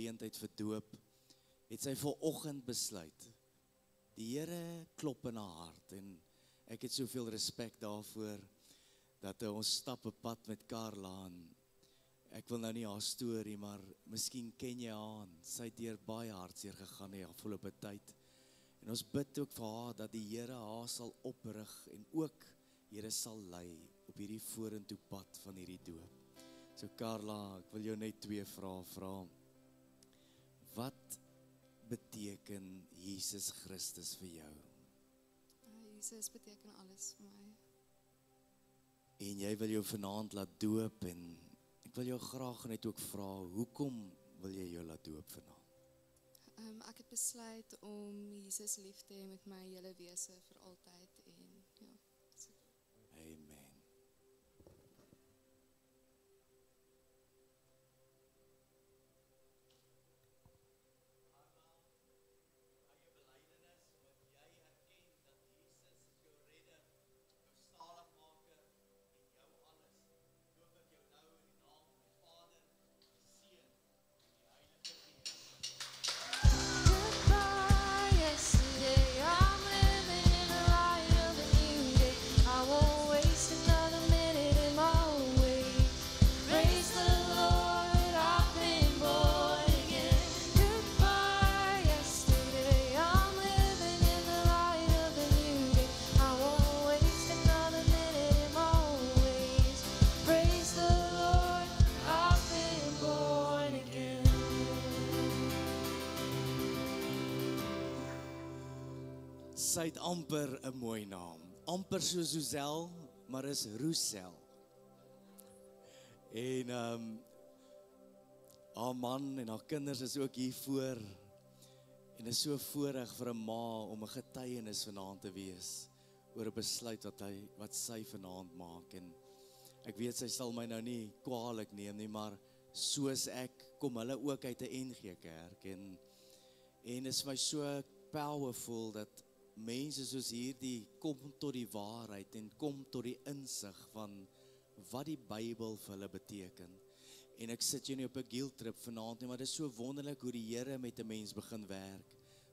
geleentheid vir doop, het sy vanoggend besluit. Die Here klop in haar hart en ek het soveel respek daarvoor dat ons stap 'n pad met Carla en ek wil nou nie haar storie, maar miskien ken jy haar. Sy het deur baie hartseer gegaan die afgelope tyd. En ons bid ook vir haar dat die Here haar sal oprig en ook Here sal lei op hierdie vorentoe pad van hierdie doop. So Carla, ek wil jou net 2 vrae vra. Wat beteken Jesus Christus vir jou? Jesus beteken alles vir my. En jy wil jou vanaand laat doop en ek wil jou graag net ook vra, hoekom wil jy jou laat doop vanaand? Ek het besluit om Jesus lief te hê met my hele wese vir altyd en ja. Amen. Sy het amper 'n mooi naam. Amper soos Suzelle, maar is Roussel. En haar man en haar kinders is ook hier voor. En is so voorreg vir 'n ma om 'n getuienis vanaand te wees oor 'n besluit wat sy vanaand maak. En ek weet sy sal my nou nie kwaadlik neem nie, maar soos ek kom hulle ook uit 'n NG Kerk en is my so powerful dat mense soos hierdie kom tot die waarheid en kom tot die insig van wat die Bybel vir hulle beteken. En ek sit jou nie op 'n guilt trip vanaand nie, maar dit is so wonderlik hoe die Here met 'n mens begin werk.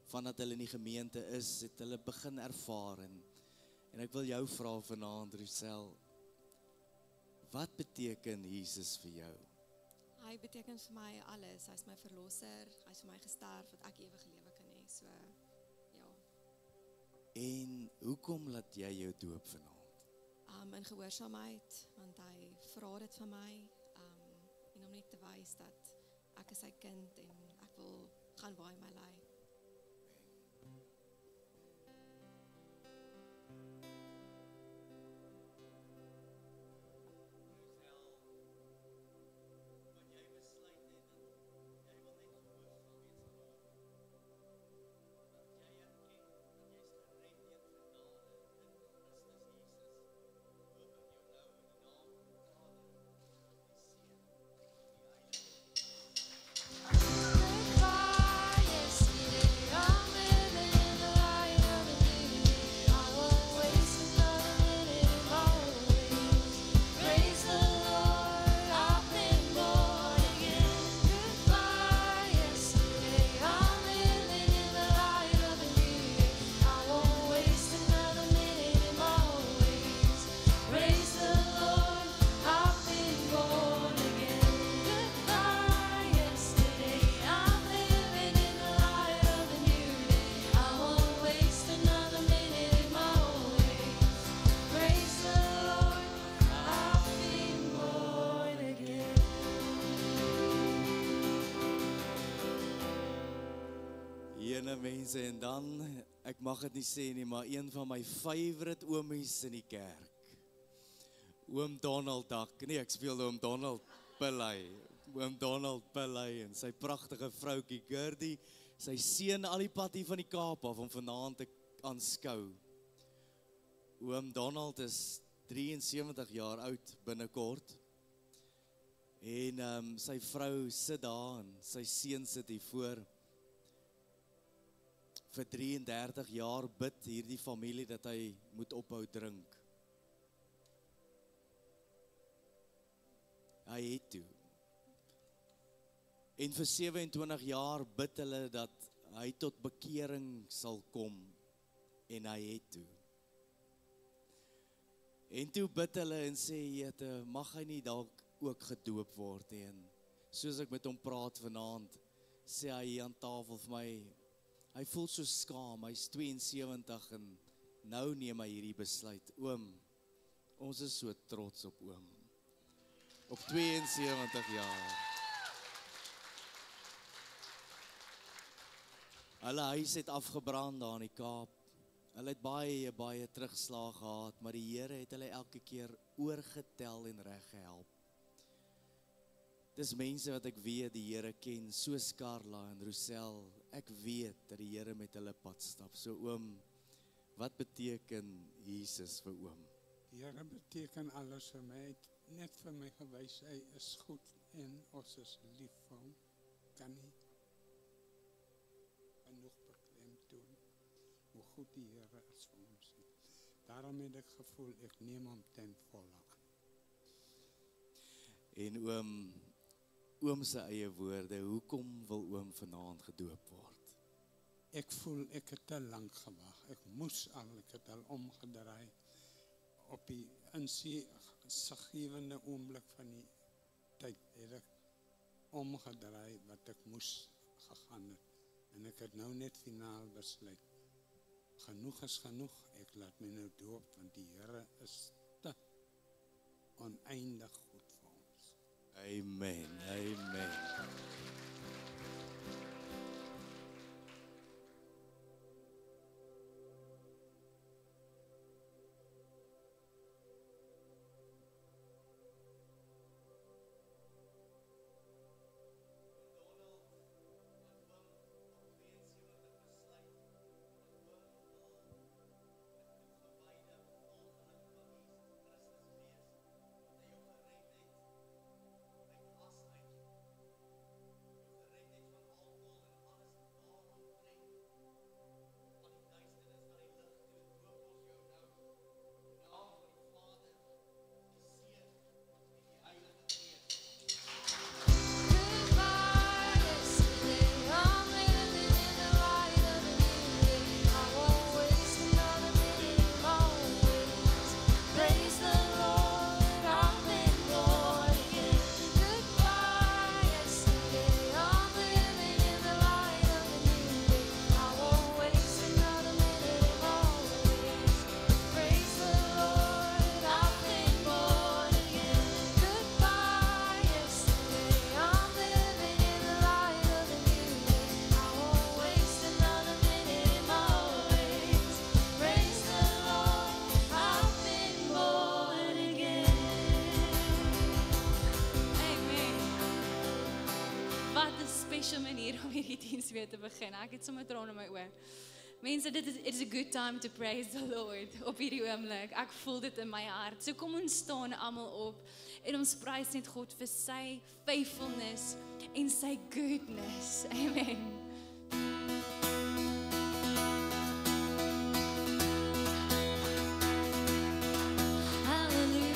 Vandat hulle in die gemeente is, het hulle begin ervaar. En ek wil jou vra vanaand, Roussel, wat beteken Jesus vir jou? Hy beteken vir my alles. Hy is my verlosser, hy is vir my gesterf, dat ek ewige lewe kan hê. So, ja. En hoekom laat jy jou doop vanaand? In gehoorsaamheid, want hy vra dit van my, en om net te wys dat ek is sy kind en ek wil gaan waar hy my lei. Mense, en dan, ek mag dit nie sê nie, maar een van my favorite oomies in die kerk, Oom Donald Dak, nee, ek speel Oom Donald Pillay, Oom Donald Pillay en sy pragtige vroukie Gertie, sy seun al die pad hier van die Kaap af om vanaand te aanskou. Oom Donald is 73 jaar oud binnekort en sy vrou sit daar en sy seun sit hier voor. Vir 33 jaar bid hierdie familie dat hy moet ophou drink. Hy het toe. En vir 27 jaar bid hulle dat hy tot bekering sal kom en hy het toe. En toe bid hulle en sê, Here, mag hy nie dalk ook gedoop word nie. En soos ek met hom praat vanaand, sê hy hier aan tafel vir my, hy voel so skaam, hy's 72 en nou neem hy hierdie besluit. Oom, ons is so trots op oom. Op 72 jaar. Hulle huis het afgebrand daar in die Kaap. Hulle het baie terugslae gehad, maar die Here het hulle elke keer oorgetel en reg gehelp. Dis mense wat ek weet die Here ken, soos Carla en Rosel. Ek weet dat die Here met hulle pad stap. So oom, wat beteken Jesus vir oom? Die Here beteken alles vir my. Hy het net vir my gewys, hy is goed en ons is lief vir hom. Kan nie genoeg beklemtoon hoe goed die Here is vir ons. Daarom het ek gevoel, ek neem hom ten volle aan. En oom se eie woorde, hoekom wil oom vanaand gedoop word? Ek voel, ek het te lank gewag. Ek het al omgedraai op die insiggewende oomblik van die tyd, het ek omgedraai wat ek moes gegaan het. En ek het nou net finaal besluit. Genoeg is genoeg, ek laat my nou doop, want die Here is te oneindig goed vir ons. Amen, amen. weer te begin. Ek het sommer trane in my oë. Mense, it's a good time to praise the Lord op hierdie oomblik. Ek voel dit in my hart. So kom ons staan almal op en ons prys net God vir sy faithfulness en sy goodness. Amen. Hallelujah.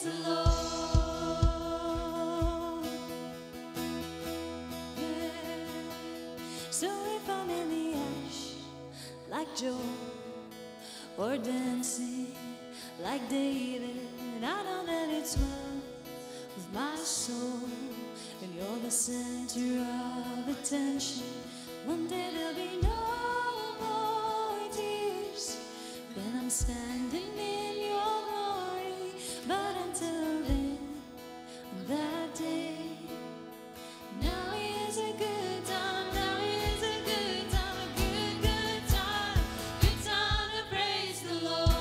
the Lord. Yeah. So if I'm in the ash, like Joel, or dancing like David, I know that it's well with my soul, and you're the center of attention. One day there'll be no more tears when I'm standing in your glory. But until then, on that day, now is a good time, now is a good time, a good, good time to praise the Lord.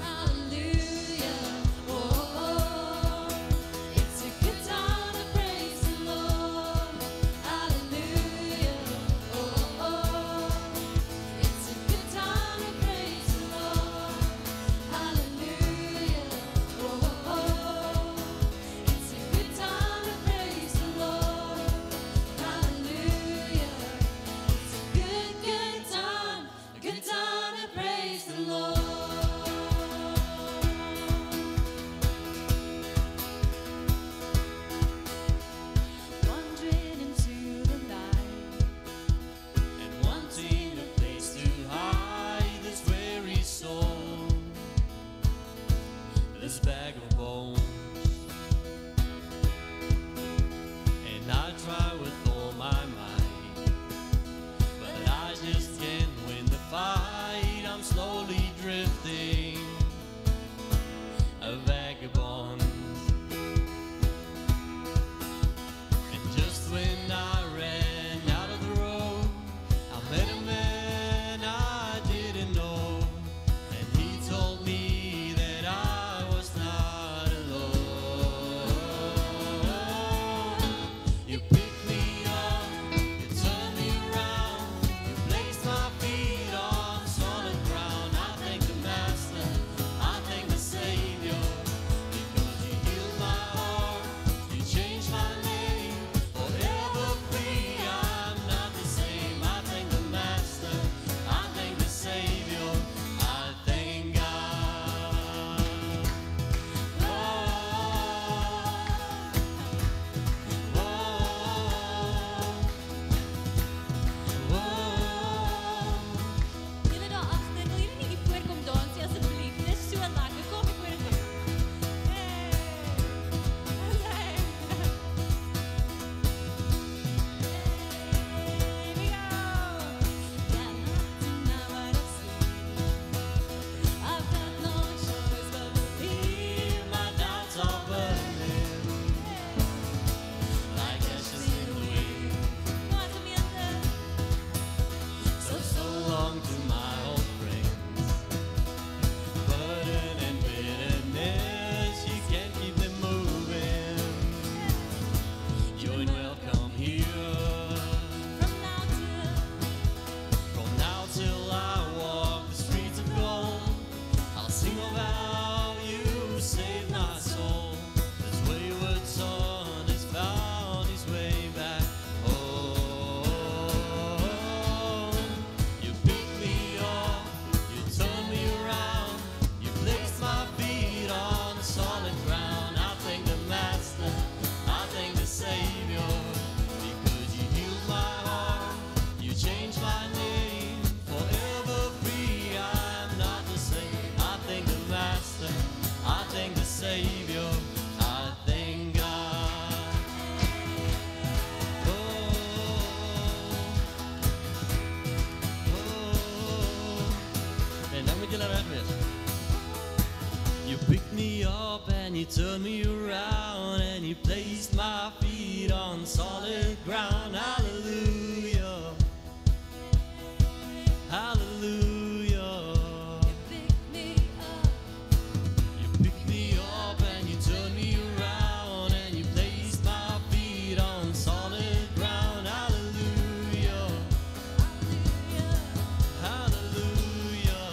Hallelujah, oh, oh, it's a good time to praise the Lord. Hallelujah, oh, oh, it's a good time to praise the Lord. Hallelujah, oh, oh, it's a good time to praise the Lord. Hallelujah, it's a good, good time to praise the Lord. Wandering into the night and wanting a place to hide this weary soul, this bag of bones. And I try with all my might, but I just can't win the fight. I'm slowly drifting, a vagabond. And just when I ran out of the road, I met a man I didn't know, and he told me that I was not alone. You picked me up, you turned me around, you placed my feet on solid ground. I thank the Master, I thank the Savior, because you healed my heart, you changed my name, forever free. I'm not the same. I thank the Master, I thank the Savior, I thank God. Oh, oh, oh, oh. Julle daar agter, wil julle nie hier voor kom dansie asseblief? Dit is so lekker. Kom ek hoor dit. Hey. Hey. Here we go. Yeah, nothing now what I see. I've got no choice but to believe. My doubts are burning like ashes in the wind. No hace miente. So long to my old friends. Burden and bitterness, you can't keep them moving. You're welcome here. From now till From now till I walk the streets of gold, I'll sing of how you saved my soul. This wayward son has found his way back home. You picked me up, you turned me around, you placed my feet on solid ground. I thank the Master, I thank the Savior, because you healed my heart, you changed my name, forever free. I'm not the same. I thank the Master, I thank the Savior, I thank God. Oh, oh. En dan moet je naar weg weer. You picked me up and you turned me around and you placed my feet on solid ground. Hallelujah. Hallelujah. pick me up. You picked me up and you turned me around and you placed my feet on solid ground. Hallelujah. Hallelujah.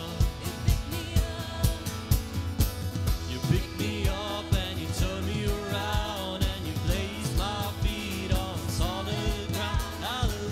You picked me up and you turned me around and you placed my feet on solid ground. Hallelujah.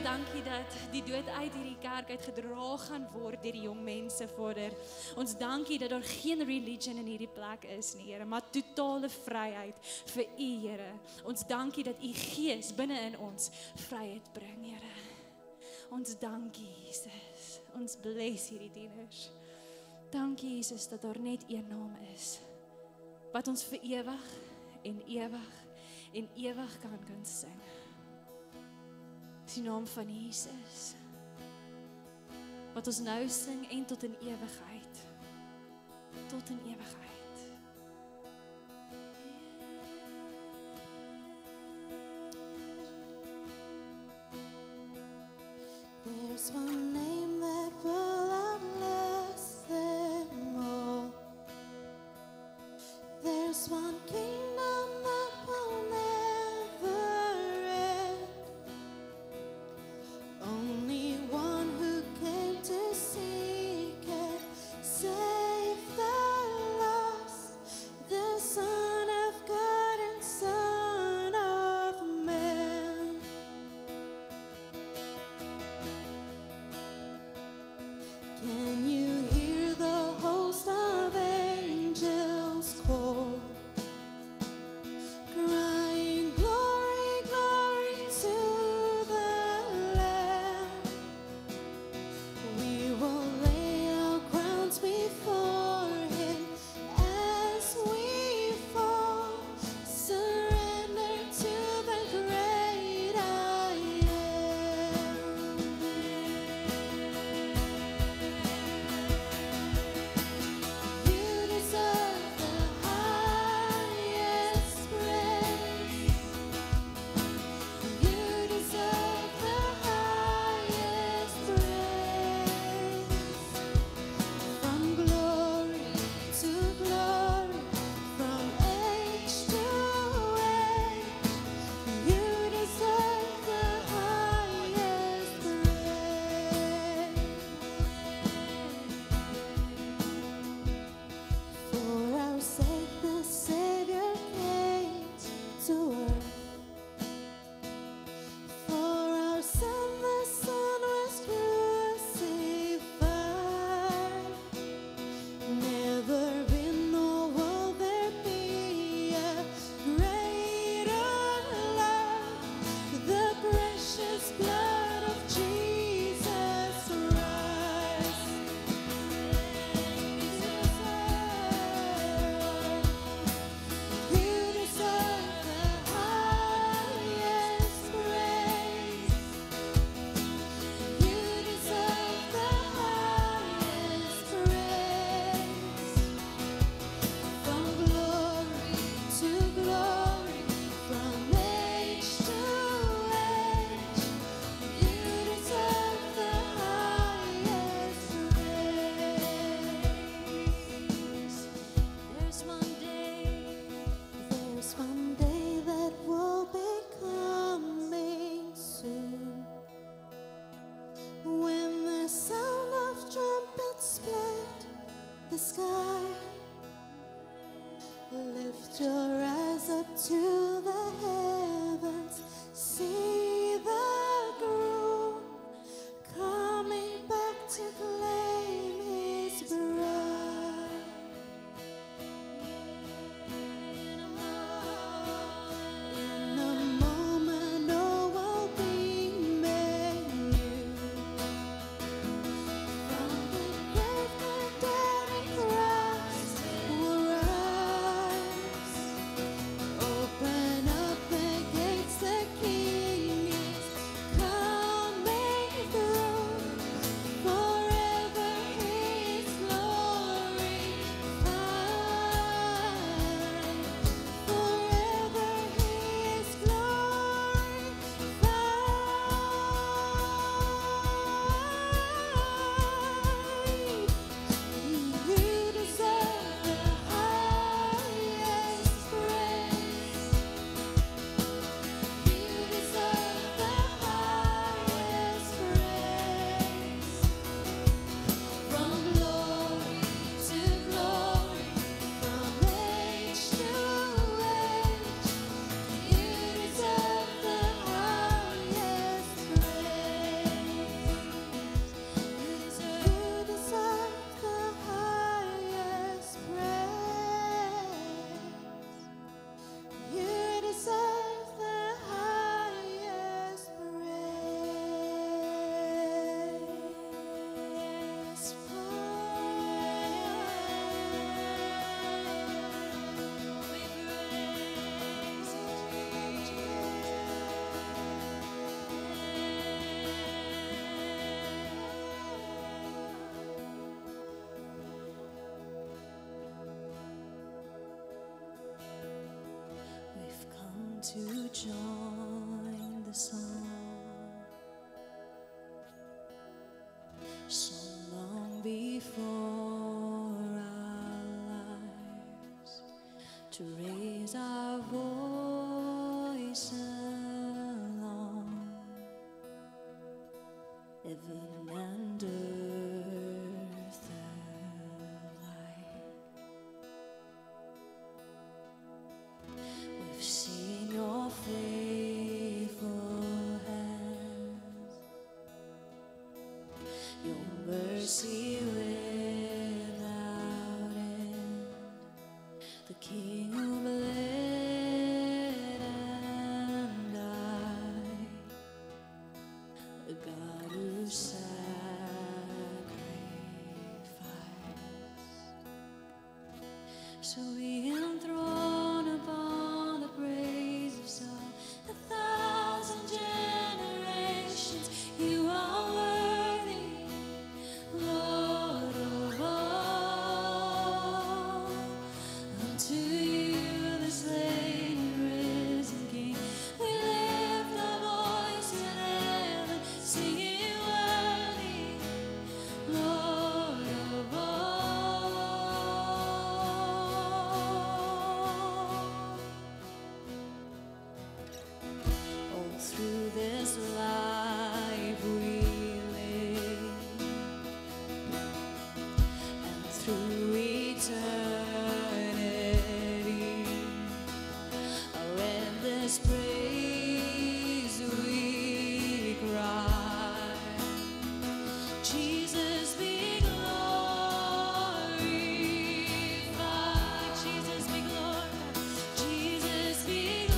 dankie dat die dood uit hierdie kerk uitgedra gaan word deur die jong mense, Vader. Ons dankie dat daar geen religion in hierdie plek is nie, Here, maar totale vryheid vir U, Here. Ons dankie dat U Gees binne in ons vryheid bring, Here. Ons dankie, Jesus. Ons bless hierdie dieners. Dankie, Jesus, dat daar net een naam is, wat ons vir ewig en ewig en ewig kan sing. Dis die naam van Jesus, wat ons nou sing en tot in ewigheid. Tot in ewigheid. There's one name that will outlast them all. There's one kingdom that will never end. Only one who came to seek and save the lost, the Son of God and Son of Man. to join the song. So long before our lives, to raise our voice along, heaven and earth alike. We've seen your faithful hands, your mercy without end, the King who bled and died, the God who sacrificed. So we enthroned upon the praise of Saul, 1,000 generations. You are worthy, Lord of all. Unto you, the slain and risen King, we lift our voice in heaven, singing worthy, Lord of all. All through this life we live, and through eternity, our endless praise we cry. Jesus be glorified, Jesus be glorified, Jesus be glorified.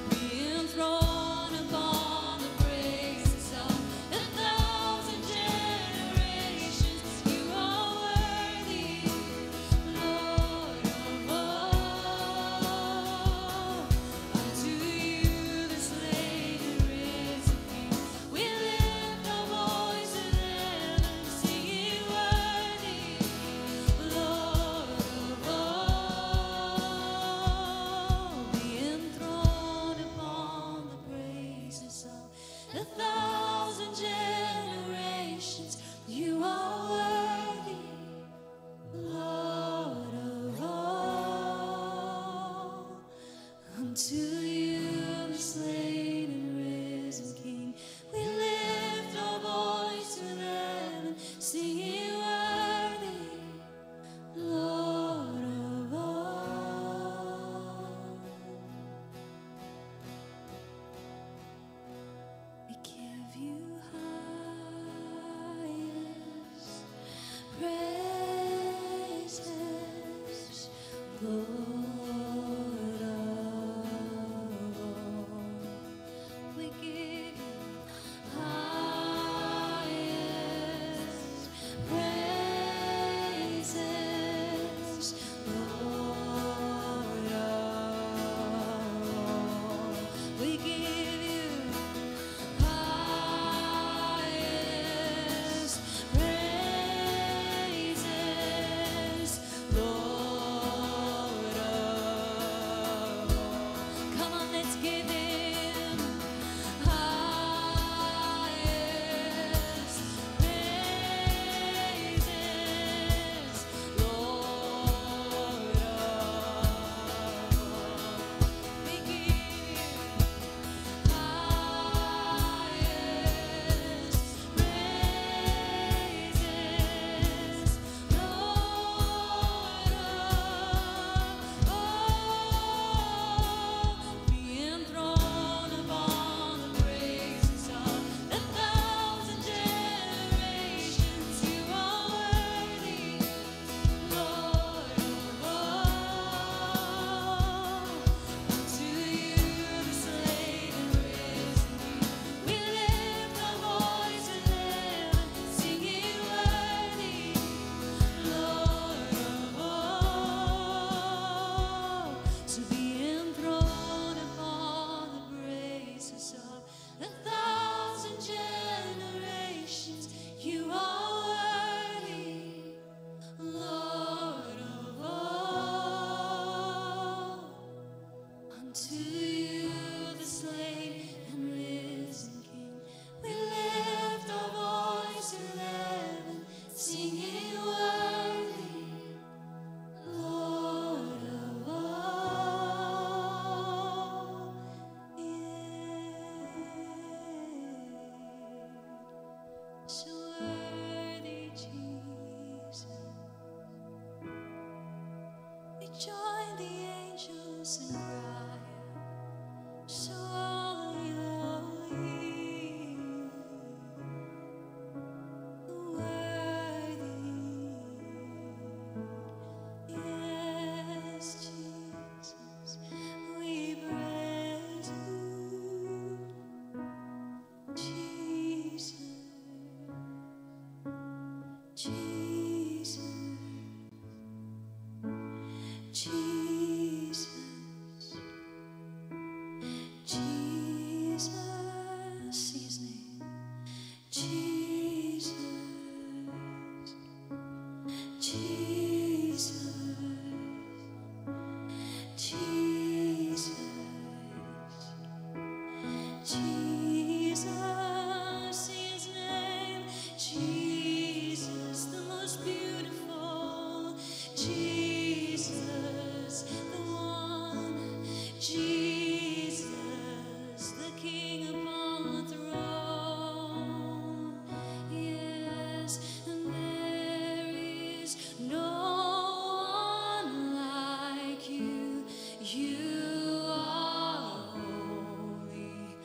Be enthroned upon the praises of 1,000 generations. You are worthy, Lord of all. Unto you, the slain and risen King, we lift our voice in heaven, singing worthy, Lord of all. Be enthroned upon the praises of 1,000 generations. You are worthy, Lord of all. Unto you, the slain and risen King, we lift our voice in heaven, singing worthy, Lord of all. We give you highest praises, Lord of all. Unto you, the slain and risen King, we lift our voice in heaven, singing worthy, Lord of all. So worthy, Jesus. We join the angels and cry, so holy, worthy. Yes, Jesus, we praise you. Jesus, Jesus, Jesus, Jesus, his name, Jesus, Jesus, Jesus, Jesus, his name, Jesus, the most beautiful, Jesus, the one, Jesus, the King upon the throne. Yes, and there is no one like you. You are holy,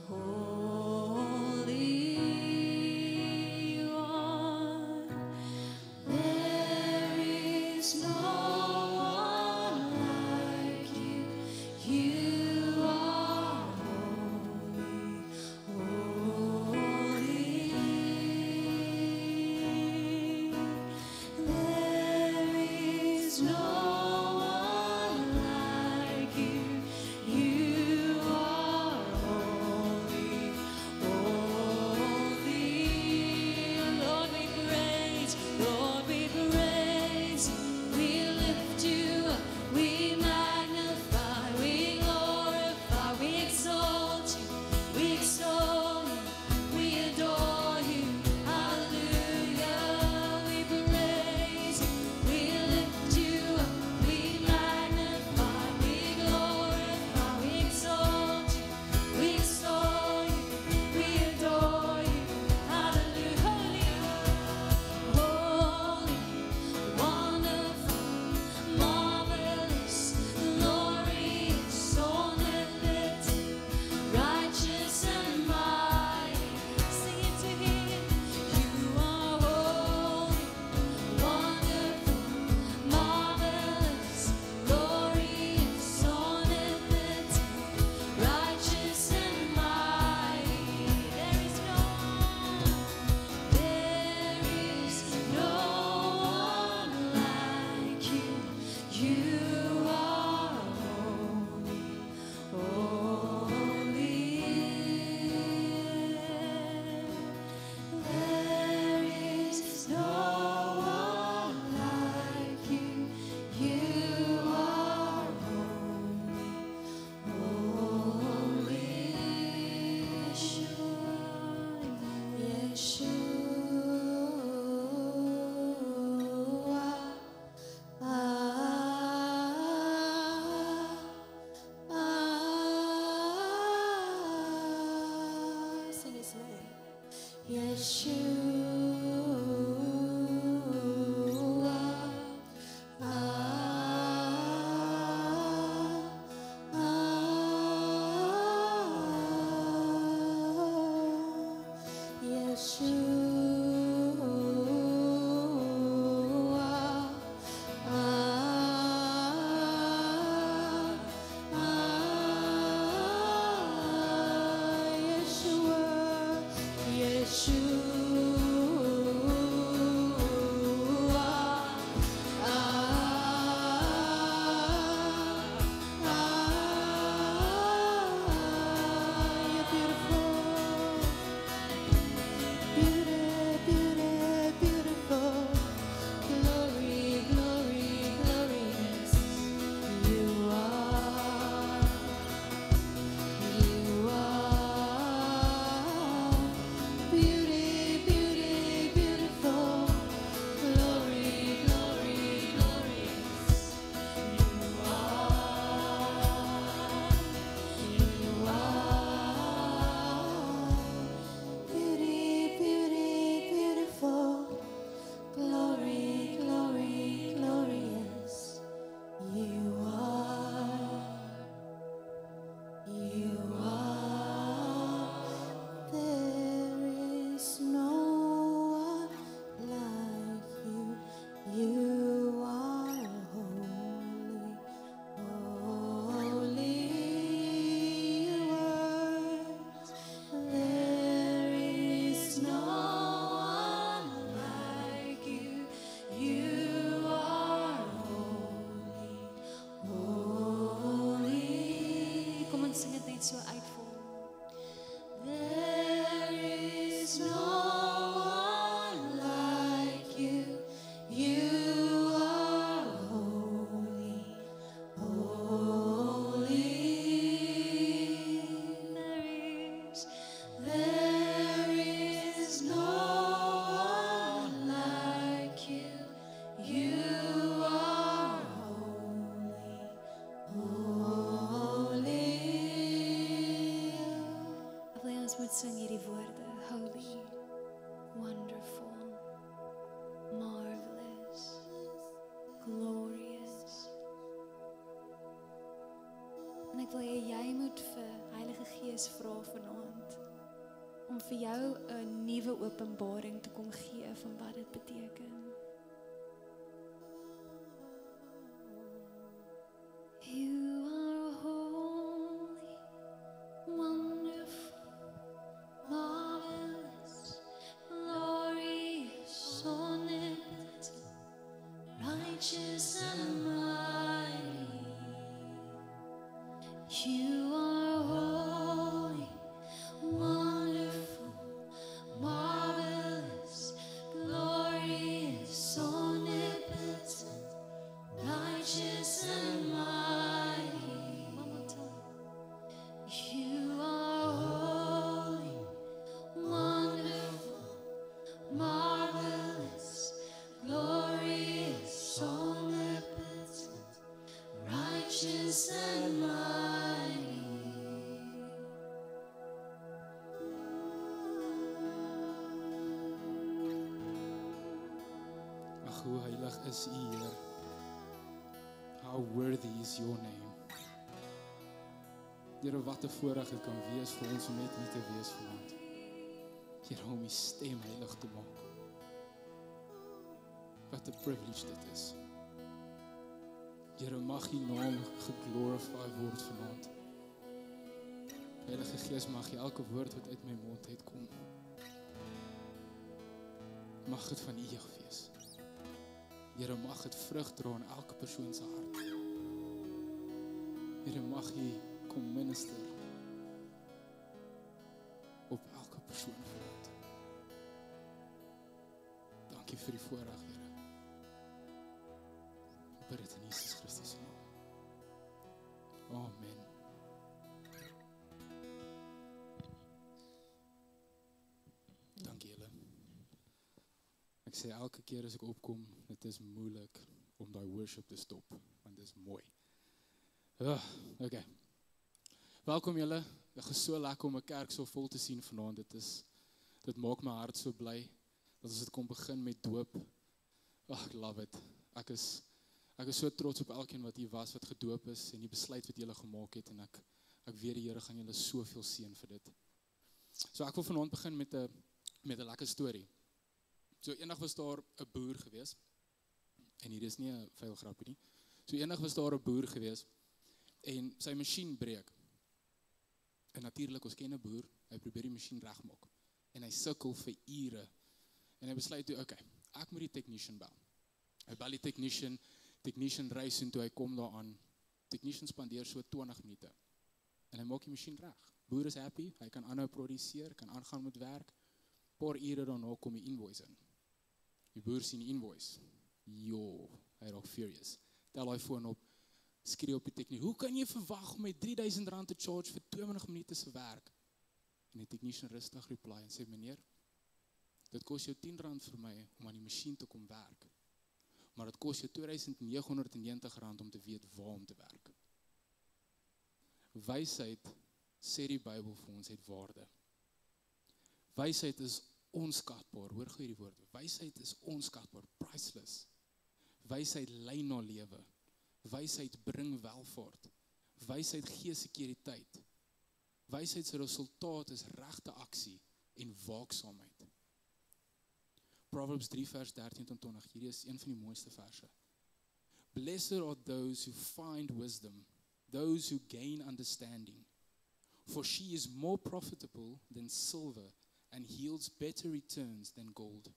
holy. You are. There is no one like you. You are holy, holy. There is no one like you. You are holy, holy. Lord, we praise, Lord, we praise. We lift you up, we magnify, we glorify, we exalt you, we extol you, we adore you. Hallelujah, we praise you, we lift you up, we magnify, we glorify, we exalt you, we extol you, we adore you. Hallelujah, holy, wonderful, marvelous, glorious, omnipotent, righteous and mighty. Sing it to Him. You are holy, wonderful, marvelous, glorious, omnipotent, righteous and mighty. There is no one like you. You are holy, holy. There is no one like you. You are holy, holy. Sing His name. Yeshua, Ek wil hê jy moet vir Heilige Gees vra vanaand om vir jou 'n nuwe openbaring te kom gee van wat dit beteken. You are holy, wonderful, marvelous, glorious, omnipotent, righteous and mighty. You are holy, wonderful, marvelous, glorious, omnipotent, righteous and mighty. One more time. You are holy, wonderful, marvelous, glorious, omnipotent, righteous and mighty. Ag, hoe heilig is U, Heer. How worthy is your name. Here, wat 'n voorreg dit kan wees vir ons om net hier te wees vanaand. Here, om U stem heilig te maak. Wat 'n privilege dit is. Here, mag U naam geglorify word vanaand. Heilige Gees, mag U elke woord wat uit my mond uitkom, mag dit van U wees. Here, mag dit vrug dra in elke persoon se hart. Here, mag U kom minister op elke persoon vanaand. Dankie vir die voorreg, Here. Ek bid dit in Jesus Christus se naam. Amen. Dankie julle. Ek sê elke keer as ek opkom, dit is moeilik om daai worship te stop, want dit is mooi. Okay. Welkom julle. Dit is so lekker om 'n kerk so vol te sien vanaand. Dit maak my hart so bly dat ons dit kon begin met doop. Ek love it. Ek is so trots op elkeen wat hier was, wat gedoop is en die besluit wat julle gemaak het, en ek weet die Here gaan julle soveel seën vir dit. So ek wil vanaand begin met 'n lekker storie. So eendag was daar 'n boer gewees, en hier is nie 'n vuil grapie nie. So eendag was daar 'n boer gewees, en sy masjien breek. En natuurlik, ons ken 'n boer, hy probeer die masjien regmaak. En hy sukkel vir ure. En hy besluit toe, okay, ek moet die technician bel. Hy bel die technician reis en toe hy kom daaraan. Technician spandeer so 20 minute. En hy maak die masjien reg. Boer is happy, hy kan aanhou produseer, kan aangaan met werk. Paar ure daarna kom die invoice in. Die boer sien die invoice. Jo, hy raak furious. Tel hy foon op, skree op die technician, hoe kan jy verwag om my R3,000 te charge vir 20 minute se werk? En die technician rustig reply en sê, meneer, dit kos jou R10 vir my om aan die masjien te kom werk. Maar dit kos jou R2,990 om te weet waar om te werk. Wysheid, sê die Bybel vir ons, het waarde. Wysheid is onskatbaar, hoor gou hierdie woord. Wysheid is onskatbaar, priceless. Wysheid lei na lewe. Wysheid bring welvaart. Wysheid gee sekuriteit. Wysheid se resultaat is regte aksie en waaksaamheid. Proverbs 3 vers 13 tot 20. Hierdie is een van die mooiste verse. Blessed are those who find wisdom, those who gain understanding. For she is more profitable than silver and yields better returns than gold.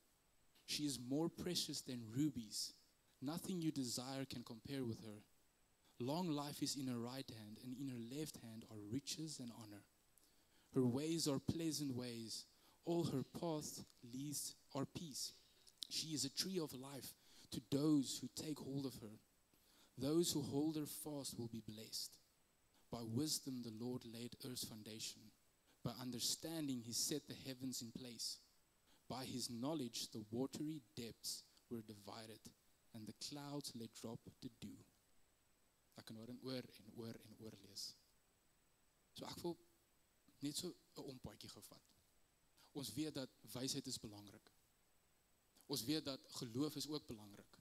She is more precious than rubies. Nothing you desire can compare with her. Long life is in her right hand, and in her left hand are riches and honor. Her ways are pleasant ways. All her paths leads are peace. She is a tree of life to those who take hold of her. Those who hold her fast will be blessed. By wisdom the Lord laid earth's foundation. By understanding he set the heavens in place. By his knowledge the watery depths were divided, and the clouds let drop the dew. Ek kan oor en oor lees. So ek wil net so 'n ompaadjie gevat. Ons weet dat wysheid is belangrik. Ons weet dat geloof is ook belangrik.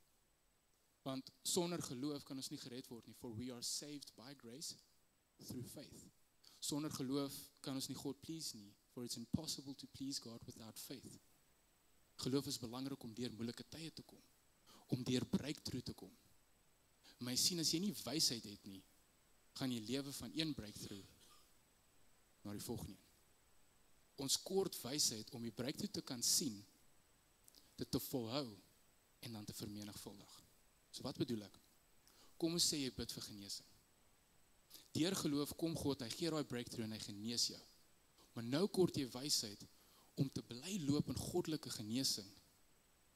Want sonder geloof kan ons nie gered word nie. For we are saved by grace through faith. Sonder geloof kan ons nie God please nie, for it's impossible to please God without faith. Geloof is belangrik om deur moeilike tye te kom, om deur breakthrough te kom. Maar jy sien, as jy nie wysheid het nie, gaan jy lewe van een breakthrough na die volgende. Ons kort wysheid om die breakthrough te kan sien, dit te volhou en dan te vermenigvuldig. So wat bedoel ek? Kom ons sê jy bid vir genesing. Deur geloof kom God, hy gee daai breakthrough en hy genees jou. Maar nou kort jy wysheid om te bly loop in goddelike genesing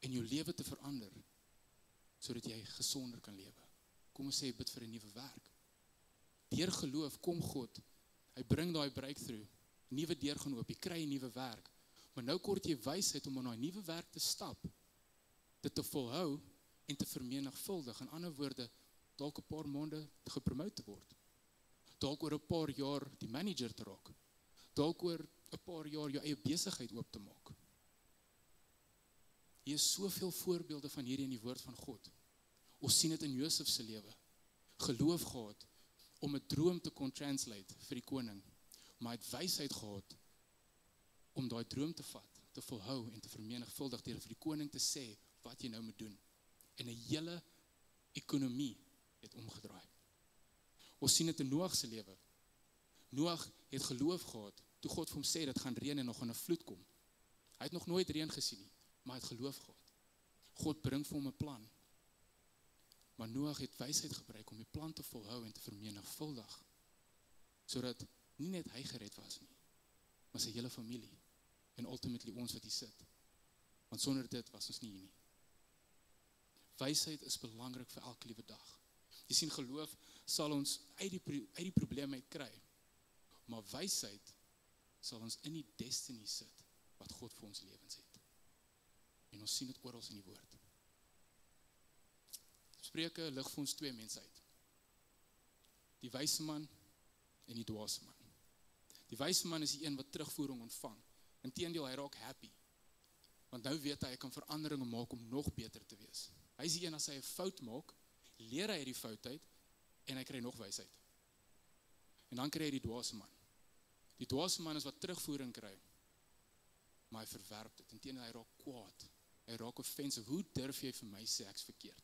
en jou lewe te verander, sodat jy gesonder kan lewe. Kom ons sê jy bid vir 'n nuwe werk. Deur geloof kom God, hy bring daai breakthrough, nuwe deur gaan oop, jy kry 'n nuwe werk. Maar nou kort jy wysheid om in daai nuwe werk te stap, dit te volhou en te vermenigvuldig. In ander woorde, dalk 'n paar maande gepromote te word. Dalk oor 'n paar jaar die manager te raak. Dalk oor 'n paar jaar jou eie besigheid oop te maak. Hier is soveel voorbeelde van hierdie in die woord van God. Ons sien dit in Josef se lewe. Geloof gehad om 'n droom te kon translate vir die koning, maar hy het wysheid gehad om daai droom te vat, te volhou en te vermenigvuldig deur vir die koning te sê wat jy nou moet doen. En 'n hele ekonomie het omgedraai. Ons sien dit in Noag se lewe. Noag het geloof gehad toe God vir hom sê dit gaan reën en nog 'n vloed kom. Hy het nog nooit reën gesien nie, maar hy het geloof gehad. God bring vir hom 'n plan. Maar Noag het wysheid gebruik om die plan te volhou en te vermenigvuldig, sodat nie net hy gered was nie, maar sy hele familie en ultimately ons wat hier sit. Want sonder dit was ons nie hier nie. Wysheid is belangrik vir elke liewe dag. Jy sien, geloof sal ons uit die probleme uit kry, maar wysheid sal ons in die destiny sit wat God vir ons lewens het. En ons sien dit oral in die woord. Spreuke lig vir ons twee mense uit. Die wyse man en die dwaase man. Die wyse man is die een wat terugvoering ontvang. Inteendeel, hy raak happy. Want nou weet hy kan veranderinge maak om nog beter te wees. Hy is die een, as hy 'n fout maak, leer hy uit die fout uit en hy kry nog wysheid. En dan kry hy die dwaase man. Die dwaase man is wat terugvoering kry, maar hy verwerp dit. Inteendeel, hy raak kwaad. Hy raak offensive. Hoe durf jy vir my sê ek's verkeerd?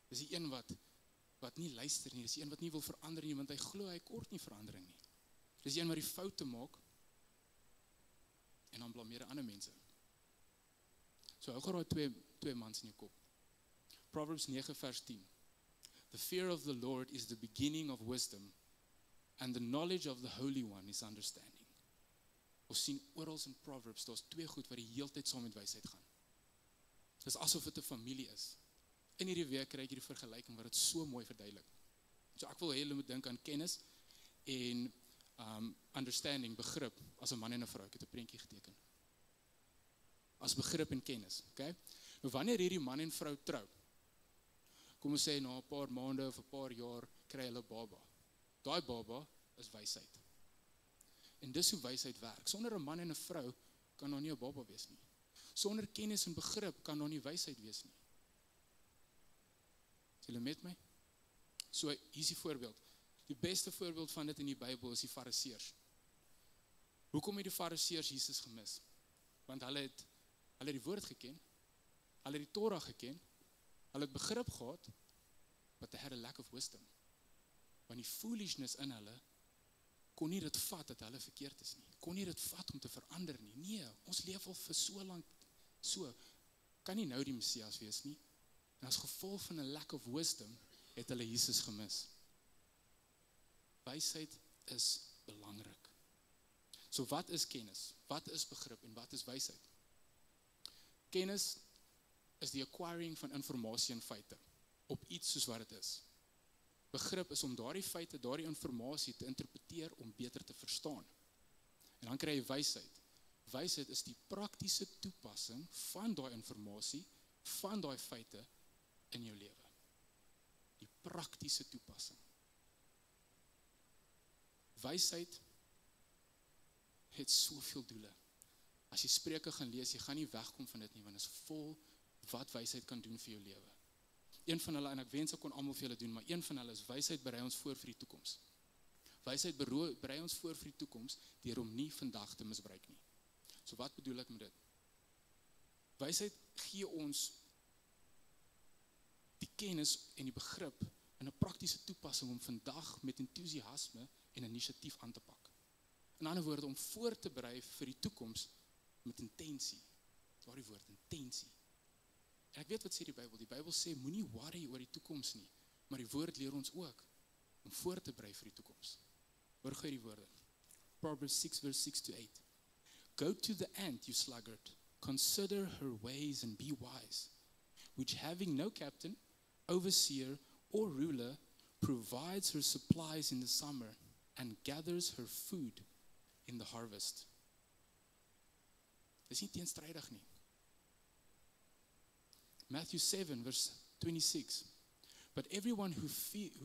Dis die een wat nie luister nie, dis die een wat nie wil verander nie, want hy glo hy kort nie verandering nie. Dis die een wat die foute maak en dan blameer ander mense. So hou gou daai twee mans in jou kop. Proverbs 9 vers 10. The fear of the Lord is the beginning of wisdom, and the knowledge of the Holy One is understanding. Ons sien oral in Proverbs, daar's twee goed wat die heeltyd saam met wysheid gaan. Dis asof dit 'n familie is. In hierdie week kry ek hierdie vergelyking wat dit so mooi verduidelik. So ek wil hê julle moet dink aan kennis en understanding, begrip, as 'n man en 'n vrou. Ek het 'n prentjie geteken. As begrip en kennis, okay? Nou wanneer hierdie man en vrou trou, kom ons sê na 'n paar maande of 'n paar jaar kry hulle baba. Daai baba is wysheid. En dis hoe wysheid werk. Sonder 'n man en 'n vrou kan daar nie 'n baba wees nie. Sonder kennis en begrip kan daar nie wysheid wees nie. Is julle met my? So, hier is die voorbeeld. Die beste voorbeeld van dit in die Bybel is die Fariseërs. Hoekom het die Fariseërs Jesus gemis? Want hulle het die woord geken, hulle het die Torah geken, hulle het begrip gehad, but they had a lack of wisdom. Want die foolishness in hulle kon nie dit vat dat hulle verkeerd is nie. Kon nie dit vat om te verander nie. Nee, ons leef al vir so lank so. Kan nie nou die Messias wees nie. En as gevolg van 'n lack of wisdom het hulle Jesus gemis. Wysheid is belangrik. So wat is kennis? Wat is begrip en wat is wysheid? Kennis is die acquiring van informasie en feite op iets soos wat dit is. Begrip is om daardie feite, daardie informasie te interpreteer om beter te verstaan. En dan kry jy wysheid. Wysheid is die praktiese toepassing van daai informasie, van daai feite in jou lewe. Die praktiese toepassing. Wysheid het soveel doele. As jy Spreuke gaan lees, jy gaan nie wegkom van dit nie, want dit is vol wat wysheid kan doen vir jou lewe. Een van hulle, en ek wens ek kon almal vir julle doen, maar een van hulle is wysheid berei ons voor vir die toekoms. Wysheid berei ons voor vir die toekoms deur om nie vandag te misbruik nie. So wat bedoel ek met dit? Wysheid gee ons die kennis en die begrip in 'n praktiese toepassing om vandag met entoesiasme en inisiatief aan te pak. In ander woorde, om voor te berei vir die toekoms met intensie. Daardie woord, intensie. En ek weet wat sê die Bybel. Die Bybel sê, moenie worry oor die toekoms nie, maar die woord leer ons ook om voor te berei vir die toekoms. Hoor gou die woorde. Proverbs 6 verse 6 to 8. Go to the ant, you sluggard, consider her ways and be wise, which having no captain, overseer, or ruler, provides her supplies in the summer and gathers her food in the harvest. Dis nie teenstrydig nie. Matthew 7 verse 26. But everyone who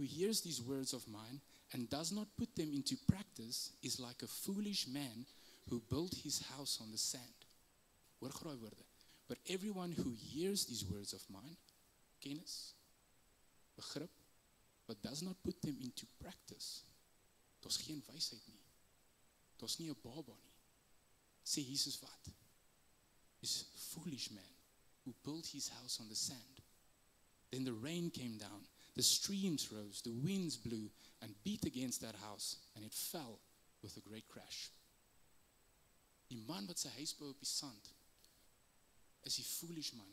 hears these words of mine and does not put them into practice is like a foolish man who built his house on the sand. Hoor graai woorde. But everyone who hears these words of mine, kennis, begrip, but does not put them into practice, daar's geen wysheid nie. Daar's nie 'n baba nie. Sê Jesus wat? Is foolish man who built his house on the sand. Then the rain came down, the streams rose, the winds blew and beat against that house, and it fell with a great crash. Die man wat sy huis bou op die sand, is die foolish man.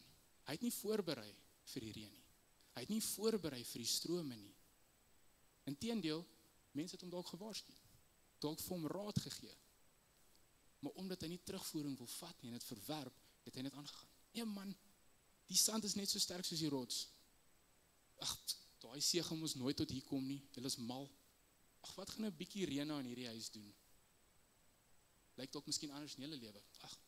Hy het nie voorberei vir die reën nie. Hy het nie voorberei vir die strome nie. Inteendeel, mense het hom dalk gewaarsku, dalk vir hom raad gegee. Maar omdat hy nie terugvoering wil vat nie en het verwerp, het hy net aangegaan. Nee man, die sand is net so sterk soos die rots. Ag, daai see gaan mos nooit tot hier kom nie. Hulle is mal. Ag, wat gaan 'n bietjie reën nou in hierdie huis doen? Lyk dalk miskien anders in julle lewe. Ag,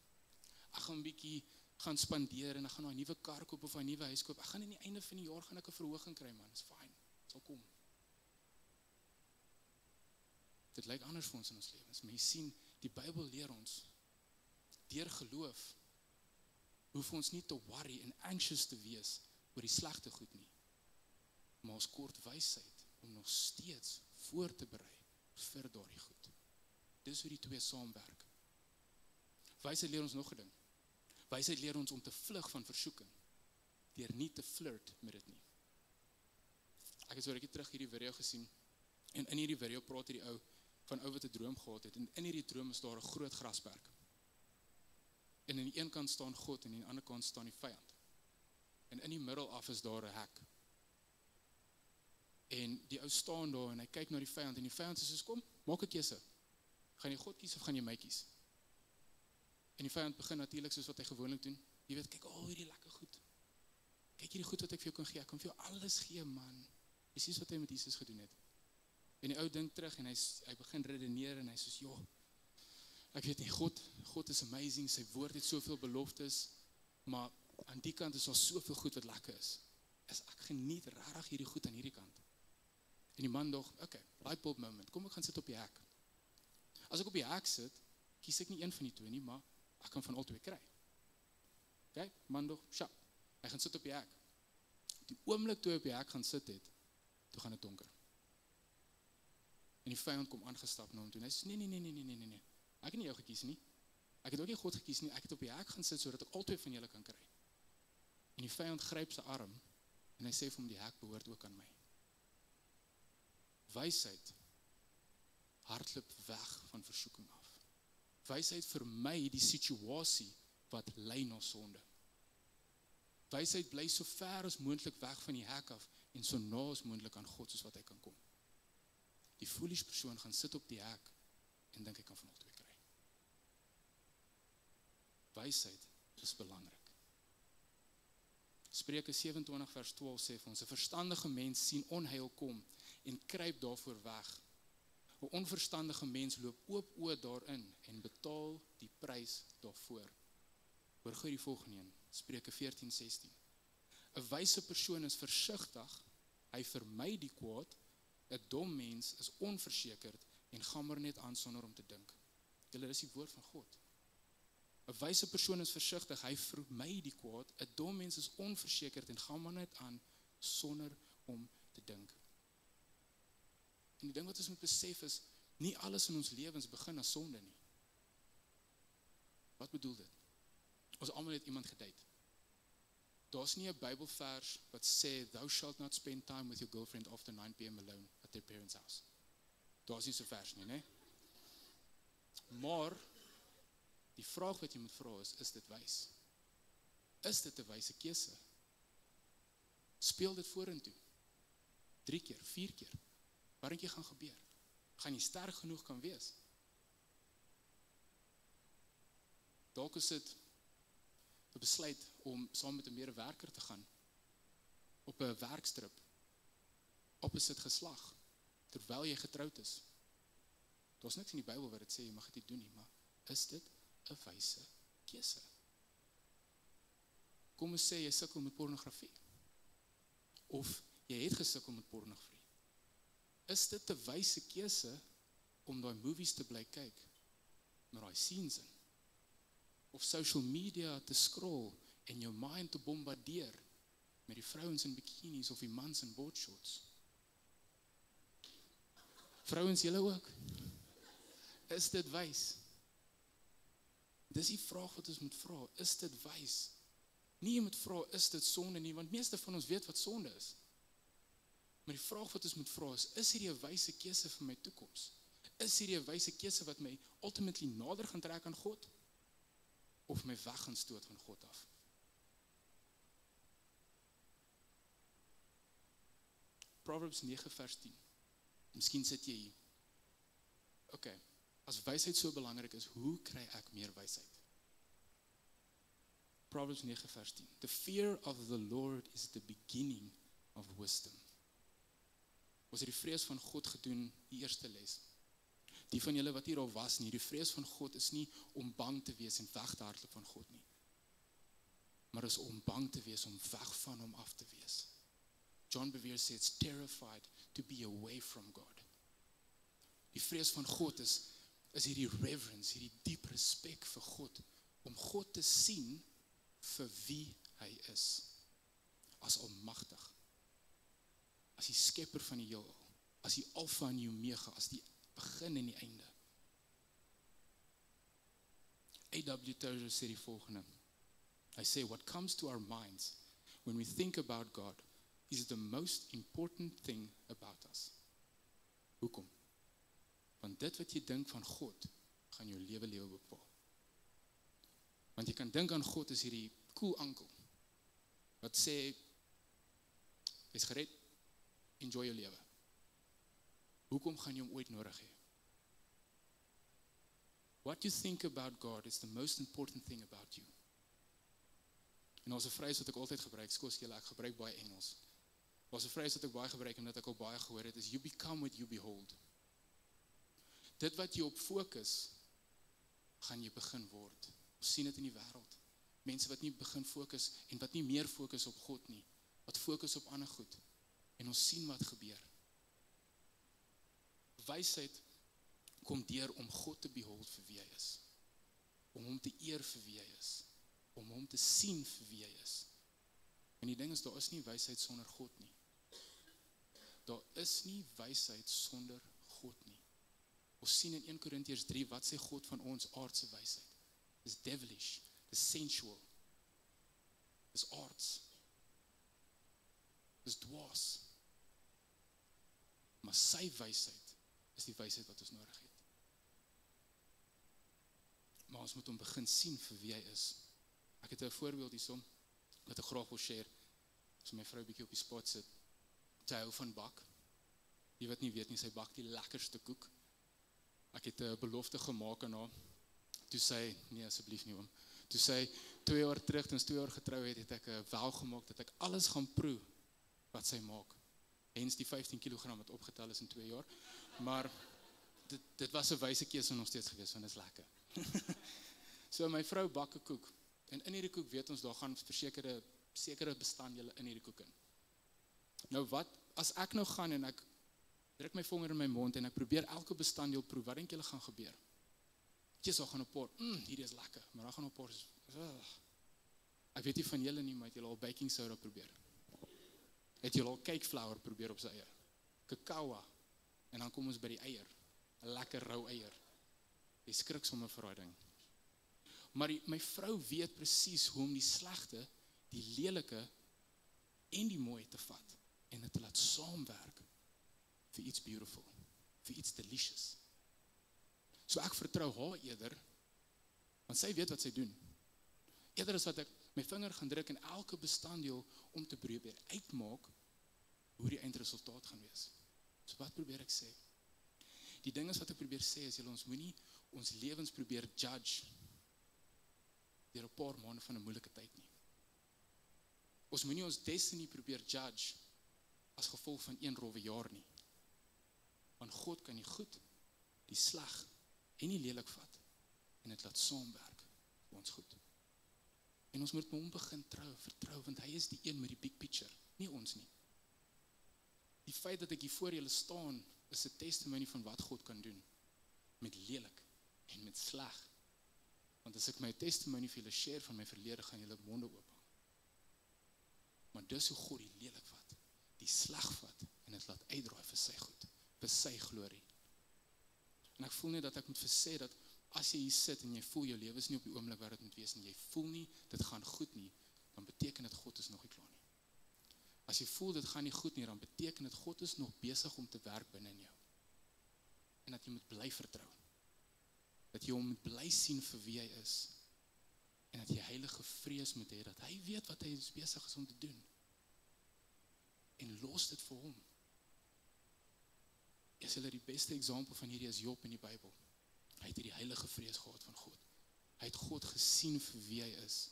ek gaan 'n bietjie gaan spandeer en ek gaan nou 'n nuwe kar koop of 'n nuwe huis koop. Ek gaan aan die einde van die jaar gaan ek 'n verhoging kry man. Dis fyn. Dit sal kom. Dit lyk anders vir ons in ons lewens. Maar jy sien, die Bybel leer ons deur geloof hoef ons nie te worry en anxious te wees oor die slegte goed nie. Maar ons kort wysheid om nog steeds voor te berei vir daardie goed. Dis hoe die twee saamwerk. Wysheid leer ons nog 'n ding. Wysheid leer ons om te vlug van versoeking deur nie te flirt met dit nie. Ek het so rukkie terug hierdie video gesien en in hierdie video praat hierdie ou van ou wat 'n droom gehad het en in hierdie droom is daar 'n groot grasperk. En aan die een kant staan God en aan die ander kant staan die vyand. En in die middel af is daar 'n hek. En die ou staan daar en hy kyk na die vyand en die vyand sê soos kom, maak 'n keuse. Gaan jy God kies of gaan jy my kies? En die vyand begin natuurlik soos wat hy gewoonlik doen. Jy weet, kyk al hierdie lekker goed. Kyk hierdie goed wat ek vir jou kan gee. Ek kan vir jou alles gee, man. Presies wat hy met Jesus gedoen het. En die ou dink terug en hy begin redeneer en hy sê, "Ja, ek weet nie, God is amazing, sy woord het soveel beloftes, maar aan die kant is daar soveel goed wat lekker is. Ek geniet regtig hierdie goed aan hierdie kant." En die man dog, okay, light bulb moment, kom ek gaan sit op die hek. As ek op die hek sit, kies ek nie een van die twee nie, maar ek kan van al twee kry. Okay, man dog, sjap, hy gaan sit op die hek. Die oomblik toe hy op die hek gaan sit het, toe gaan dit donker. En die vyand kom aangestap na hom toe en hy sê, nee, ek het nie jou gekies nie. Ek het ook nie God gekies nie, ek het op die hek gaan sit sodat ek al twee van julle kan kry. En die vyand gryp sy arm en hy sê vir hom, die hek behoort ook aan my. Wysheid hardloop weg van versoeking af. Wysheid vermy die situasie wat lei na sonde. Wysheid bly so ver as moontlik weg van die hek af en so na as moontlik aan God soos wat hy kan kom. Die foolish persoon gaan sit op die hek en dink hy kan van al twee kry. Wysheid is belangrik. Spreuke 27 vers 12 sê vir ons, 'n verstandige mens sien onheil kom en kruip daarvoor weg. 'n onverstandige mens loop oop oë daarin en betaal die prys daarvoor. Hoor gou die volgende een, Spreuke 14:16. 'n wyse persoon is versigtig, hy vermy die kwaad, 'n dom mens is onversekerd en gaan maar net aan sonder om te dink. Julle, dis die woord van God. 'n wyse persoon is versigtig, hy vermy die kwaad, 'n dom mens is onversekerd en gaan maar net aan sonder om te dink. En die ding wat ons moet besef is, nie alles in ons lewens begin as sonde nie. Wat bedoel dit? Ons almal het iemand gedate. Daar's nie 'n Bybelvers wat sê, thou shalt not spend time with your girlfriend after 9 p.m. alone at their parents' house. Daar's nie so vers nie, né? Maar, die vraag wat jy moet vra is dit wys? Is dit 'n wyse keuse? Speel dit vorentoe. 3 keer, 4 keer. Wat dink jy gaan gebeur? Gaan jy sterk genoeg kan wees? Dalk is dit 'n besluit om saam met 'n medewerker te gaan op 'n werkstrip opposite geslag terwyl jy getroud is. Daar's niks in die Bybel wat dit sê jy mag dit nie doen nie, maar is dit 'n wyse keuse? Kom ons sê jy sukkel met pornografie. Of jy het gesukkel met pornografie. Is dit 'n wyse keuse om daai movies te bly kyk met daai scenes in? Of social media te scroll en jou mind te bombardeer met die vrouens in bikinis of die mans in boardshorts? Vrouens, julle ook? Is dit wys? Dis die vraag wat ons moet vra, is dit wys? Nie jy moet vra, is dit sonde nie, want meeste van ons weet wat sonde is. Maar die vraag wat ons moet vra is hierdie 'n wyse keuse vir my toekoms? Is hierdie 'n wyse keuse wat my ultimately nader gaan trek aan God? Of my weg gaan stoot van God af? Proverbs 9 vers 10. Miskien sit jy hier. Okay, as wysheid so belangrik is, hoe kry ek meer wysheid? Proverbs 9 vers 10. The fear of the Lord is the beginning of wisdom. Ons het die vrees van God gedoen, die eerste les. Die van julle wat hier al was nie, die vrees van God is nie om bang te wees en weg te hardloop van God nie. Maar is om bang te wees, om weg van hom af te wees. John Bevere sê, it's terrified to be away from God. Die vrees van God is hierdie reverence, hierdie diep respek vir God, om God te sien vir wie hy is, as almagtig, as die skepper van die heelal, as die alfa en die omega, as die begin en die einde. A.W. Tozer sê die volgende, hy sê, what comes to our minds when we think about God is the most important thing about us. Hoekom? Want dit wat jy dink van God, gaan jou lewe bepaal. Want jy kan dink aan God as hierdie cool uncle, wat sê, jy's gered, enjoy jou lewe. Hoekom gaan jy hom ooit nodig hê? What you think about God is the most important thing about you. En daar's 'n frase wat ek altyd gebruik, skous julle, ek gebruik baie Engels. Daar's 'n frase wat ek baie gebruik en wat ek al baie gehoor het, is you become what you behold. Dit wat jy op fokus, gaan jy begin word. Ons sien dit in die wêreld. Mense wat nie begin fokus en wat nie meer fokus op God nie, wat fokus op ander goed. En ons sien wat gebeur. Wysheid kom deur om God te behold vir wie hy is. Om hom te eer vir wie hy is. Om hom te sien vir wie hy is. En die ding is, daar is nie wysheid sonder God nie. Daar is nie wysheid sonder God nie. Ons sien in 1 Korintiërs 3, wat sê God van ons aardse wysheid? Dis devilish, dis sensual, dis aards, dis dwaas. Maar sy wysheid is die wysheid wat ons nodig het. Maar ons moet hom begin sien vir wie hy is. Ek het 'n voorbeeld hierson wat ek graag wil share. As my vrou bietjie op die spot sit, sy hou van bak. Die wat nie weet nie, sy bak die lekkerste koek. Ek het 'n belofte gemaak aan haar. Toe sê, nee asseblief nie oom. Toe sê, 2 jaar terug, toen ons 2 jaar getrou het ek 'n vow gemaak dat ek alles gaan proe wat sy maak. Hens die 15 kilogram wat opgetel is in 2 jaar. Maar dit was 'n wyse keuse nog steeds gewees, want dit is lekker. So my vrou bak 'n koek. En in hierdie koek weet ons, daar gaan sekere bestanddele in hierdie koek in. Nou wat, as ek nou gaan en ek druk my vinger in my mond en ek probeer elke bestanddeel proe, wat dink julle gaan gebeur? Daar gaan 'n paar, hierdie is lekker, maar daar gaan 'n paar, ek weet nie van julle nie, maar het julle al baking soda probeer? Het julle al cake flour probeer op sy eie? Kakao, En dan kom ons by die eier, 'n lekker rou eier. Jy skrik sommer vir daai ding. Maar my vrou weet presies hoe om die slegte, die lelike en die mooi te vat en dit te laat saamwerk vir iets beautiful, vir iets delicious. So ek vertrou haar eerder, want sy weet wat sy doen. Eerder as wat ek my vinger gaan druk in elke bestanddeel om te probeer uitmaak hoe die eindresultaat gaan wees. So wat probeer ek sê? Die ding is wat ek probeer sê is, ons moenie ons lewens probeer judge deur 'n paar maande van 'n moeilike tyd nie. Ons moenie ons destiny probeer judge as gevolg van een rowwe jaar nie. Want God kan die goed, die sleg en die lelik vat en dit laat saamwerk vir ons goed. En ons moet met hom begin vertrou, want hy is die een met die big picture, nie ons nie. Die feit dat ek hier voor julle staan, is 'n testimony van wat God kan doen, met lelik en met sleg. Want as ek my testimony vir julle share van my verlede, gaan julle monde oop. Maar dis hoe God die lelik vat, die sleg vat, en dit laat uitdraai vir sy goed, vir sy glorie. En ek voel net dat ek moet versê dat, as jy hier sit en jy voel jou lewe is nie op die oomblik waar dit moet wees, en jy voel nie, dit gaan goed nie, dan beteken dit God is nog nie klaar nie. As jy voel dit gaan nie goed nie, dan beteken dit God is nog besig om te werk binne in jou. En dat jy moet bly vertrou. Dat jy hom moet bly sien vir wie hy is. En dat jy heilige vrees moet hê, dat hy weet wat hy besig is om te doen. En los dit vir hom. Is hulle die beste eksempel van hierdie is Job in die Bybel. Hy het die heilige vrees gehad van God. Hy het God gesien vir wie hy is.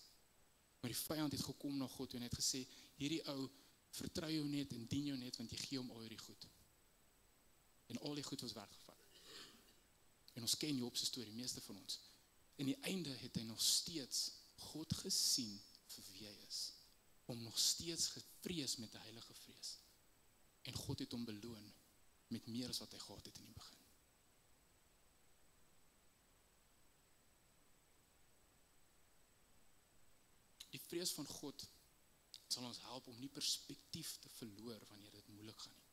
Maar die vyand het gekom na God en het gesê, hierdie ou, vertrou jou net en dien jou net, want jy gee hom al die goed. En al die goed was weggevat. En ons ken Job se storie, meeste van ons. In die einde het hy nog steeds God gesien vir wie hy is. Om nog steeds gevrees met 'n heilige vrees. En God het hom beloon met meer as wat hy gehad het in die begin. Die vrees van God sal ons help om nie perspektief te verloor wanneer dit moeilik gaan nie.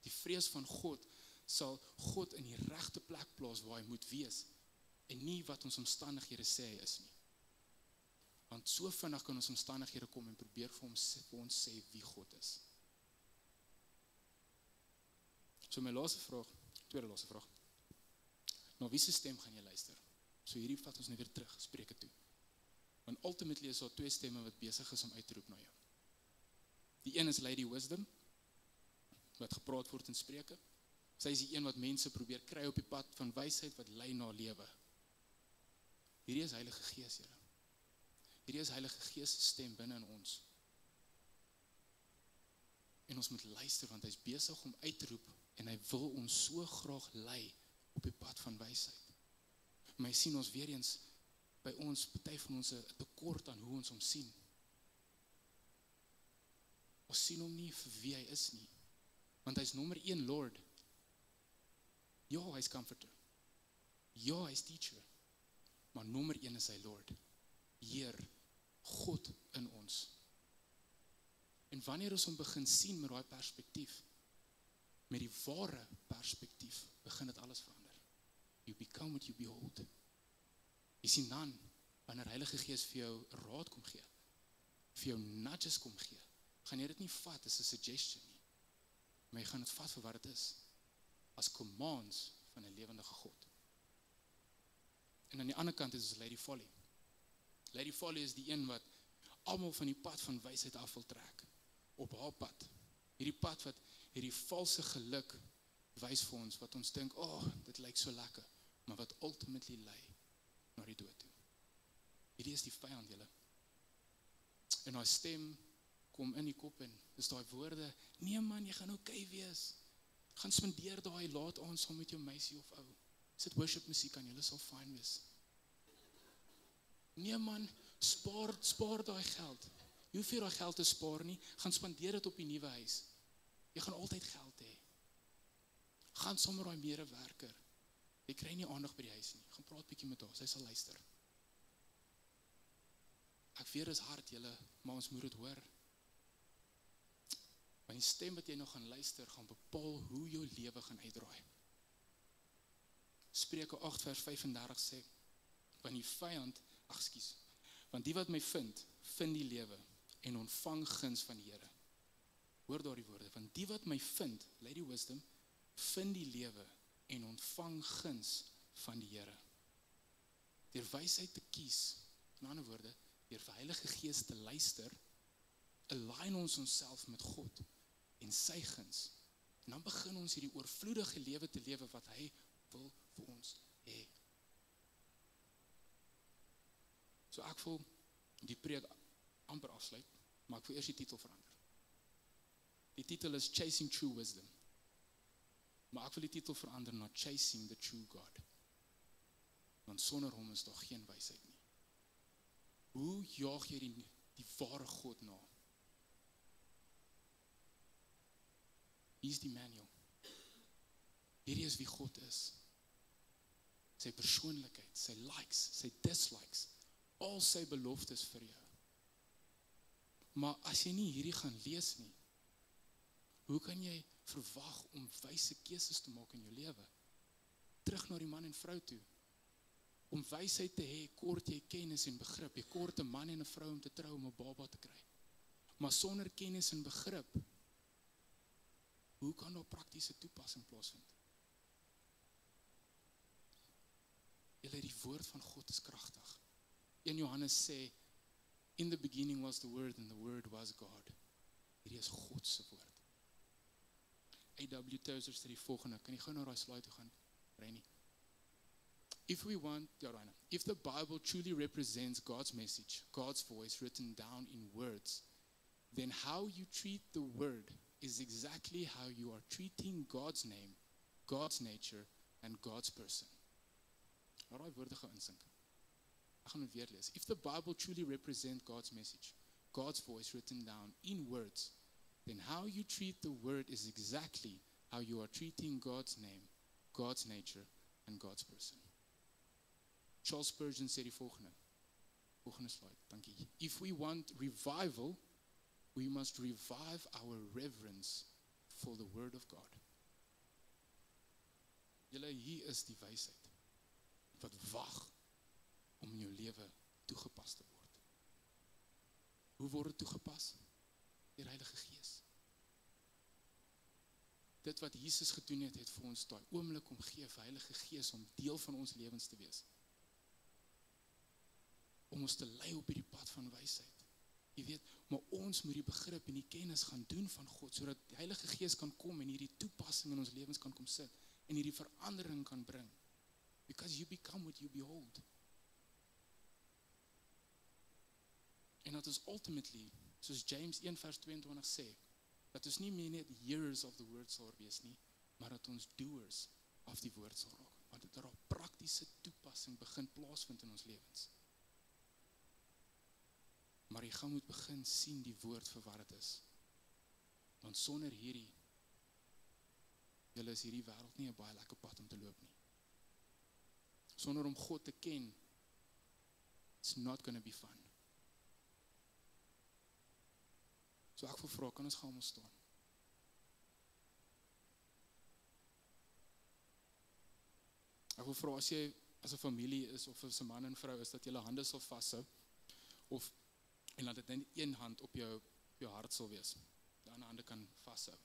Die vrees van God sal God in die regte plek plaas waar hy moet wees en nie wat ons omstandighede sê hy is nie. Want so vinnig kan ons omstandighede kom en probeer vir ons sê wie God is. So my tweede laaste vraag. Na wie se stem gaan jy luister? So hierdie vat ons net weer terug, Spreuke toe. Want ultimately is daar twee stemme wat besig is om uit te roep na jou. Die een is Lady Wisdom, wat gepraat word in Spreuke. Sy is die een wat mense probeer kry op die pad van wysheid wat lei na lewe. Hierdie is Heilige Gees, Here. Hierdie is Heilige Gees se stem binne in ons. En ons moet luister, want hy is besig om uit te roep en hy wil ons so graag lei op die pad van wysheid. Maar jy sien ons weer eens by ons, party van ons 'n tekort aan hoe ons hom sien. Ons sien hom nie vir wie hy is nie. Want hy is nommer 1 Lord. Ja, hy is comforter. Ja, hy is teacher. Maar nommer 1 is hy Lord. Heer, God in ons. En wanneer ons hom begin sien met daai perspektief, met die ware perspektief, begin dit alles verander. You become what you behold. Jy sien dan, wanneer Heilige Gees vir jou raad kom gee, vir jou nudges kom gee, gaan jy dit nie vat as 'n suggestion nie, maar jy gaan dit vat vir wat dit is, as commands van 'n lewendige God. En aan die ander kant is Lady Folly. Lady Folly is die een wat almal van die pad van wysheid af wil trek, op haar pad. Hierdie pad wat hierdie valse geluk wys vir ons, wat ons dink, dit lyk so lekker, maar wat ultimately lei na die dood toe. Hierdie is die vyand, julle. En haar stem kom in die kop en is daai woorde, nee man, jy gaan okay wees. Gaan spandeer daai laat aand saam met jou meisie of ou. Sit worship musiek aan, julle sal fine wees. Nee man, spaar daai geld. Jy hoef nie daai geld te spaar nie, gaan spandeer dit op die nuwe huis. Jy gaan altyd geld hê. Gaan sommer daai medewerker. Jy kry nie aandag by die huis nie. Gaan praat bietjie met haar, sy sal luister. Ek weet dis hard, julle, maar ons moet dit hoor. Want die stem wat jy nou gaan luister, gaan bepaal hoe jou lewe gaan uitdraai. Spreuke 8 vers 35 sê, want die vyand, want die wat my vind die lewe en ontvang guns van die Here. Hoor daardie woorde, want die wat my vind, Lady Wisdom, vind die lewe en ontvang guns van die Here. Deur wysheid te kies, in ander woorde, deur vir Heilige Gees te luister, align ons onsself met God en sy guns. En dan begin ons hierdie oorvloedige lewe te lewe wat hy wil vir ons hê. So ek wil die preek amper afsluit, maar ek wil eers die titel verander. Die titel is Chasing True Wisdom. Maar ek wil die titel verander na Chasing the True God. Want sonder hom is daar geen wysheid nie. Hoe jaag jy die ware God na? Hier is die manual. Hierdie is wie God is. Sy persoonlikheid, sy likes, sy dislikes, al sy beloftes vir jou. Maar as jy nie hierdie gaan lees nie, hoe kan jy verwag om wyse keuses te maak in jou lewe? Terug na die man en vrou toe. Om wysheid te hê, kort jy kennis en begrip. Jy kort 'n man en 'n vrou om te trou om 'n baba te kry. Maar sonder kennis en begrip, hoe kan daar praktiese toepassing plaasvind? Julle, die woord van God is kragtig. 1 Johannes sê, in the beginning was the word and the word was God. Hierdie is God se woord. A.W. Tozer sê die volgende, kan jy gou na daai slide toe gaan, Reini? If the Bible truly represents God's message, God's voice written down in words, then how you treat the word is exactly how you are treating God's name, God's nature, and God's person. Laat daai woorde gou insink. Ek gaan dit weer lees. If the Bible truly represents God's message, God's voice written down in words, then how you treat the word is exactly how you are treating God's name, God's nature, and God's person. Charles Spurgeon sê die volgende slide, dankie. If we want revival, we must revive our reverence for the word of God. Julle, hier is die wysheid wat wag om in jou lewe toegepas te word. Hoe word dit toegepas? Deur Heilige Gees. Dit wat Jesus gedoen het vir ons daai oomblik om gee vir Heilige Gees om deel van ons lewens te wees. Om ons te lei op hierdie pad van wysheid. Jy weet, maar ons moet die begrip en die kennis gaan doen van God, sodat die Heilige Gees kan kom en hierdie toepassing in ons lewens kan kom sit, en hierdie verandering kan bring. Because you become what you behold. En dat is ultimately, soos James 1 vers 22 sê, dat ons nie meer net hearers of the word sal wees nie, maar dat ons doers of die woord sal raak. Want dit daar praktiese toepassing begin plaasvind in ons lewens. Maar jy gaan moet begin sien die woord vir wat dit is. Want sonder hierdie, julle is hierdie wêreld nie 'n baie lekker pad om te loop nie. Sonder om God te ken, it's not going to be fun. So ek wil vra, kan ons gaan staan? Ek wil vra, as jy as 'n familie is, of as 'n man en vrou is, dat julle hande sal vashou, en laat dit net een hand op jou hart sal wees. Die ander hande kan vashou.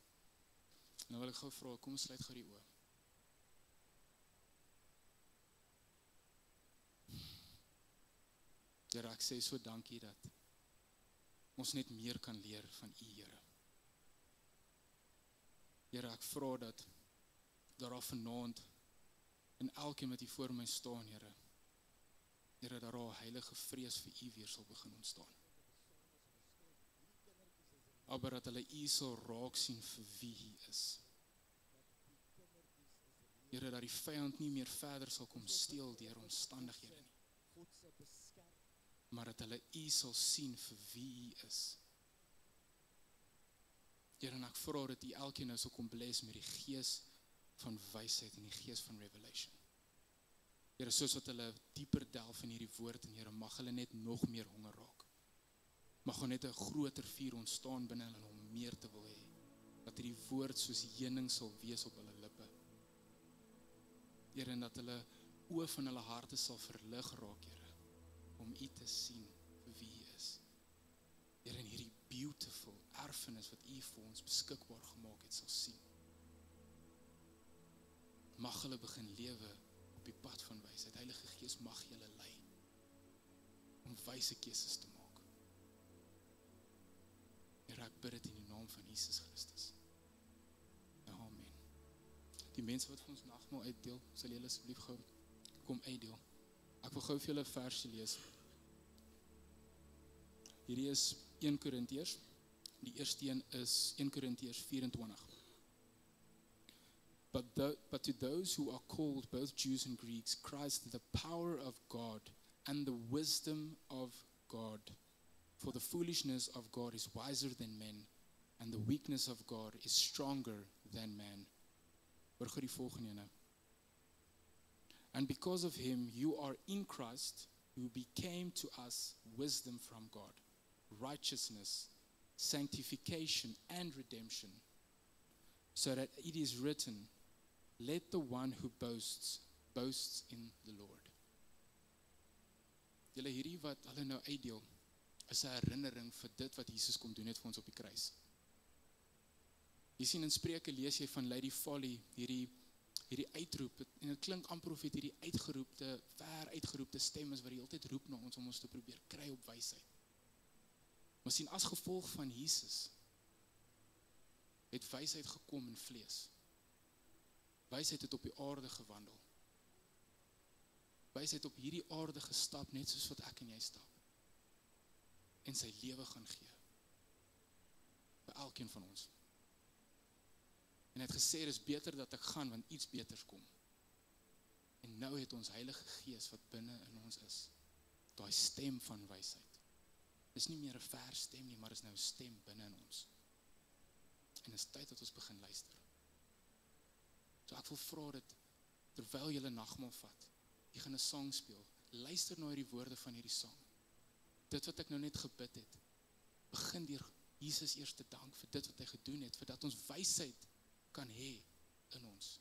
En nou wil ek gou vra, kom ons sluit gou die oë. Here, ek sê so dankie dat ons net meer kan leer van U, Here. Here, ek vra dat daar vanaand en elkeen wat hier voor my staan, Here, Here, dat daar heilige vrees vir U weer sal begin ontstaan. Maar dat hulle U sal raak sien vir wie U is. Here, dat die vyand nie meer verder sal kom steel deur omstandighede nie. Maar dat hulle U sal sien vir wie U is. Here, en ek vra dat U elkeen nou sal kom bless met die gees van wysheid en die gees van revelation. Here, soos wat hulle dieper delf in hierdie woord, en Here, mag hulle net nog meer honger raak. Mag hulle net 'n groter vuur ontstaan binne hulle om meer te wil hê. dat hierdie woord soos heuning sal wees op hulle lippe. Here, en dat hulle oë van hulle harte sal verlig raak, Here, om U te sien vir wie U is. Here, en hierdie beautiful erfenis wat U vir ons beskikbaar gemaak het, sal sien. Mag hulle begin lewe op die pad van wysheid. Heilige Gees, mag julle lei om wyse keuses te maak. Here, ek bid dit in die naam van Jesus Christus. Amen. Die mense wat vir ons nagmaal uitdeel, sal julle asseblief gou kom uitdeel. Ek wil gou vir julle 'n versie lees. Hierdie is 1 Korintiërs. Die eerste een is 1 Korintiërs 24. But to those who are called, both Jews and Greeks, Christ, the power of God and the wisdom of God. For the foolishness of God is wiser than men, and the weakness of God is stronger than man. Hoor gou die volgende ene. And because of him, you are in Christ, who became to us wisdom from God, righteousness, sanctification, and redemption, so that it is written, let the one who boasts, boasts in the Lord. Julle hierdie wat hulle nou uitdeel, is 'n herinnering vir dit wat Jesus kom doen het vir ons op die kruis. Jy sien in Spreuke lees jy van Lady Folly, hierdie uitroep, en dit klink amper of dit hierdie ver uitgeroepte stem is wat die hele tyd roep na ons om ons te probeer kry op wysheid. Maar sien, as gevolg van Jesus het wysheid gekom in vlees. Wysheid het op die aarde gewandel. Wysheid op hierdie aarde gestap, net soos wat ek en jy stap. En sy lewe gaan gee. Vir elkeen van ons. En hy het gesê, dit is beter dat ek gaan, want iets beters kom. En nou het ons Heilige Gees wat binne in ons is, daai stem van wysheid. Dis nie meer 'n ver stem nie, maar is nou 'n stem binne in ons. En is tyd dat ons begin luister. So ek wil vra dit, terwyl julle nagmaal vat, jy gaan 'n sang speel, luister na hierdie woorde van hierdie sang. Dit wat ek nou net gebid het, begin deur Jesus eers te dank vir dit wat hy gedoen het, vir dat ons wysheid kan hê in ons.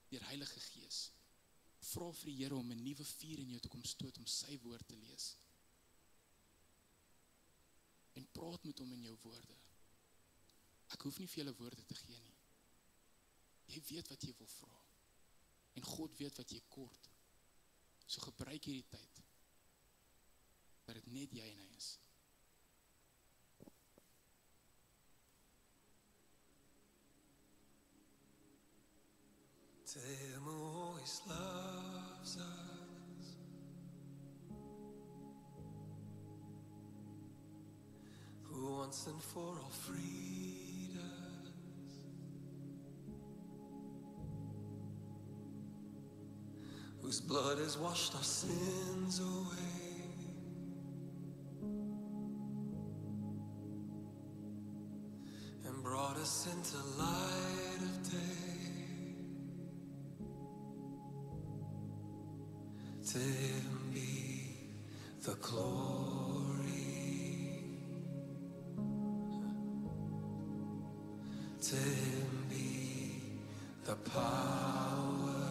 Deur Heilige Gees. Vra vir die Here om 'n nuwe vuur in jou te kom stoot om sy woord te lees. En praat met hom in jou woorde. Ek hoef nie vir julle woorde te gee nie. Jy weet wat jy wil vra. En God weet wat jy kort. So gebruik hierdie tyd, dat dit net jy en hy is. To him who always loves us, who once and for all freed us, whose blood has washed our sins away, and brought us into light of day. To him be the glory, to him be the power,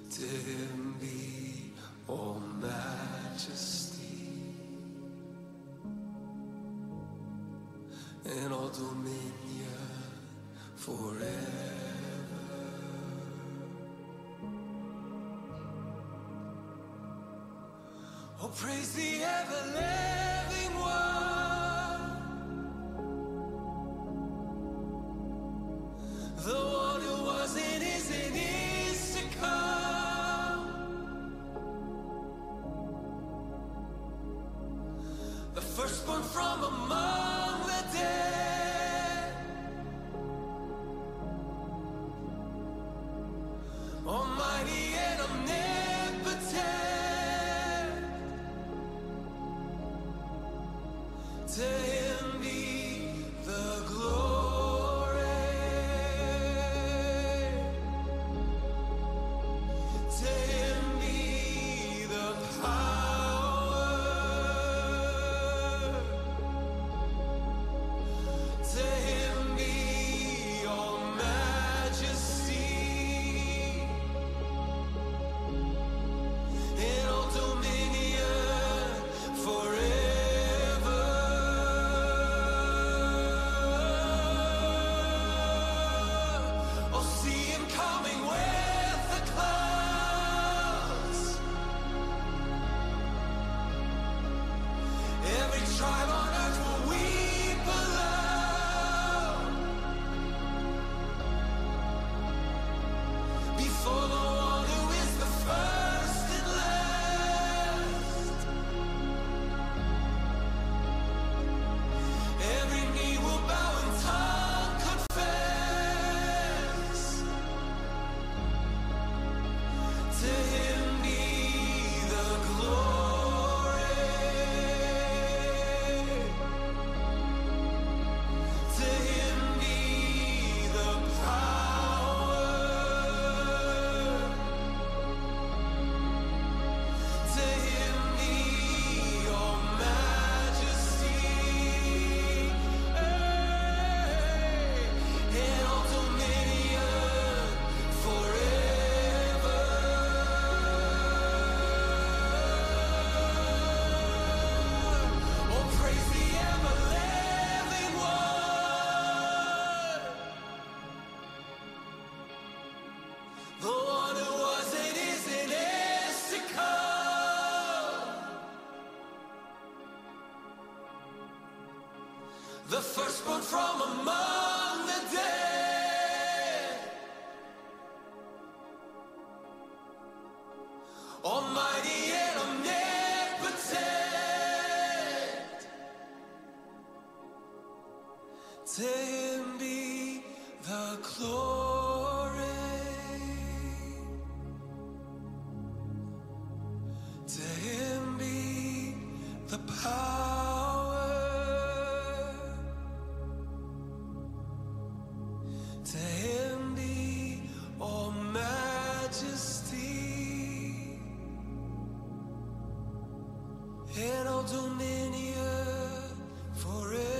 to him be all majesty and all dominion forever. Oh, praise the ever-living one, the one who was and is to come, the firstborn from among the dead, almighty and omnipotent, coming with the clouds. Every tribe on earth will weep aloud before the one who is the first and last. Every knee will bow and tongue confess. To him be the glory. To him be the power. To him be all majesty. And all dominion forever. Oh, praise the ever-living one, the one who was and is to come, the firstborn from among the dead, almighty and omnipotent. To him be the glory. To him be the power. To him be all majesty and all dominion forever.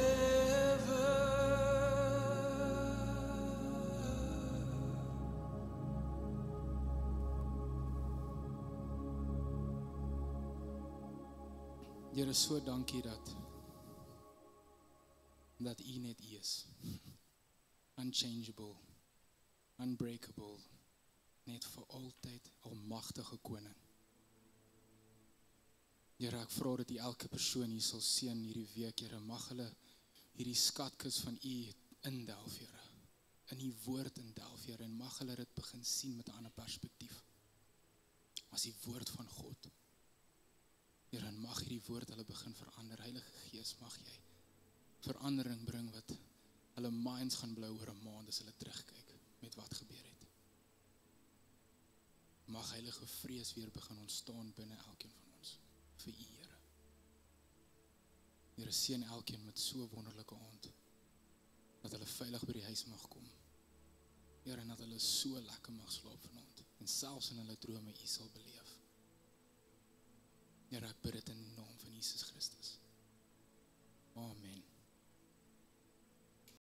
Here, so dankie dat U net U is. Unchangeable, unbreakable, net vir altyd almagtige koning. Here, ek vra dat U elke persoon hier sal seën hierdie week, Here, mag hulle hierdie skatkis van U indelf, Here, in U woord indelf, Here, en mag hulle dit begin sien met 'n ander perspektief, as die woord van God. Here, en mag hierdie woord hulle begin verander. Heilige Gees, mag jy verandering bring wat hulle minds gaan blou oor 'n maand as hulle terugkyk met wat gebeur het. Mag heilige vrees weer begin ontstaan binne elkeen van ons, vir U, Here. Here, seën elkeen met so wonderlike aand, dat hulle veilig by die huis mag kom. Here, en dat hulle so lekker mag slaap vanaand, en selfs in hulle drome U sal beleef. Here, ek bid dit in die naam van Jesus Christus.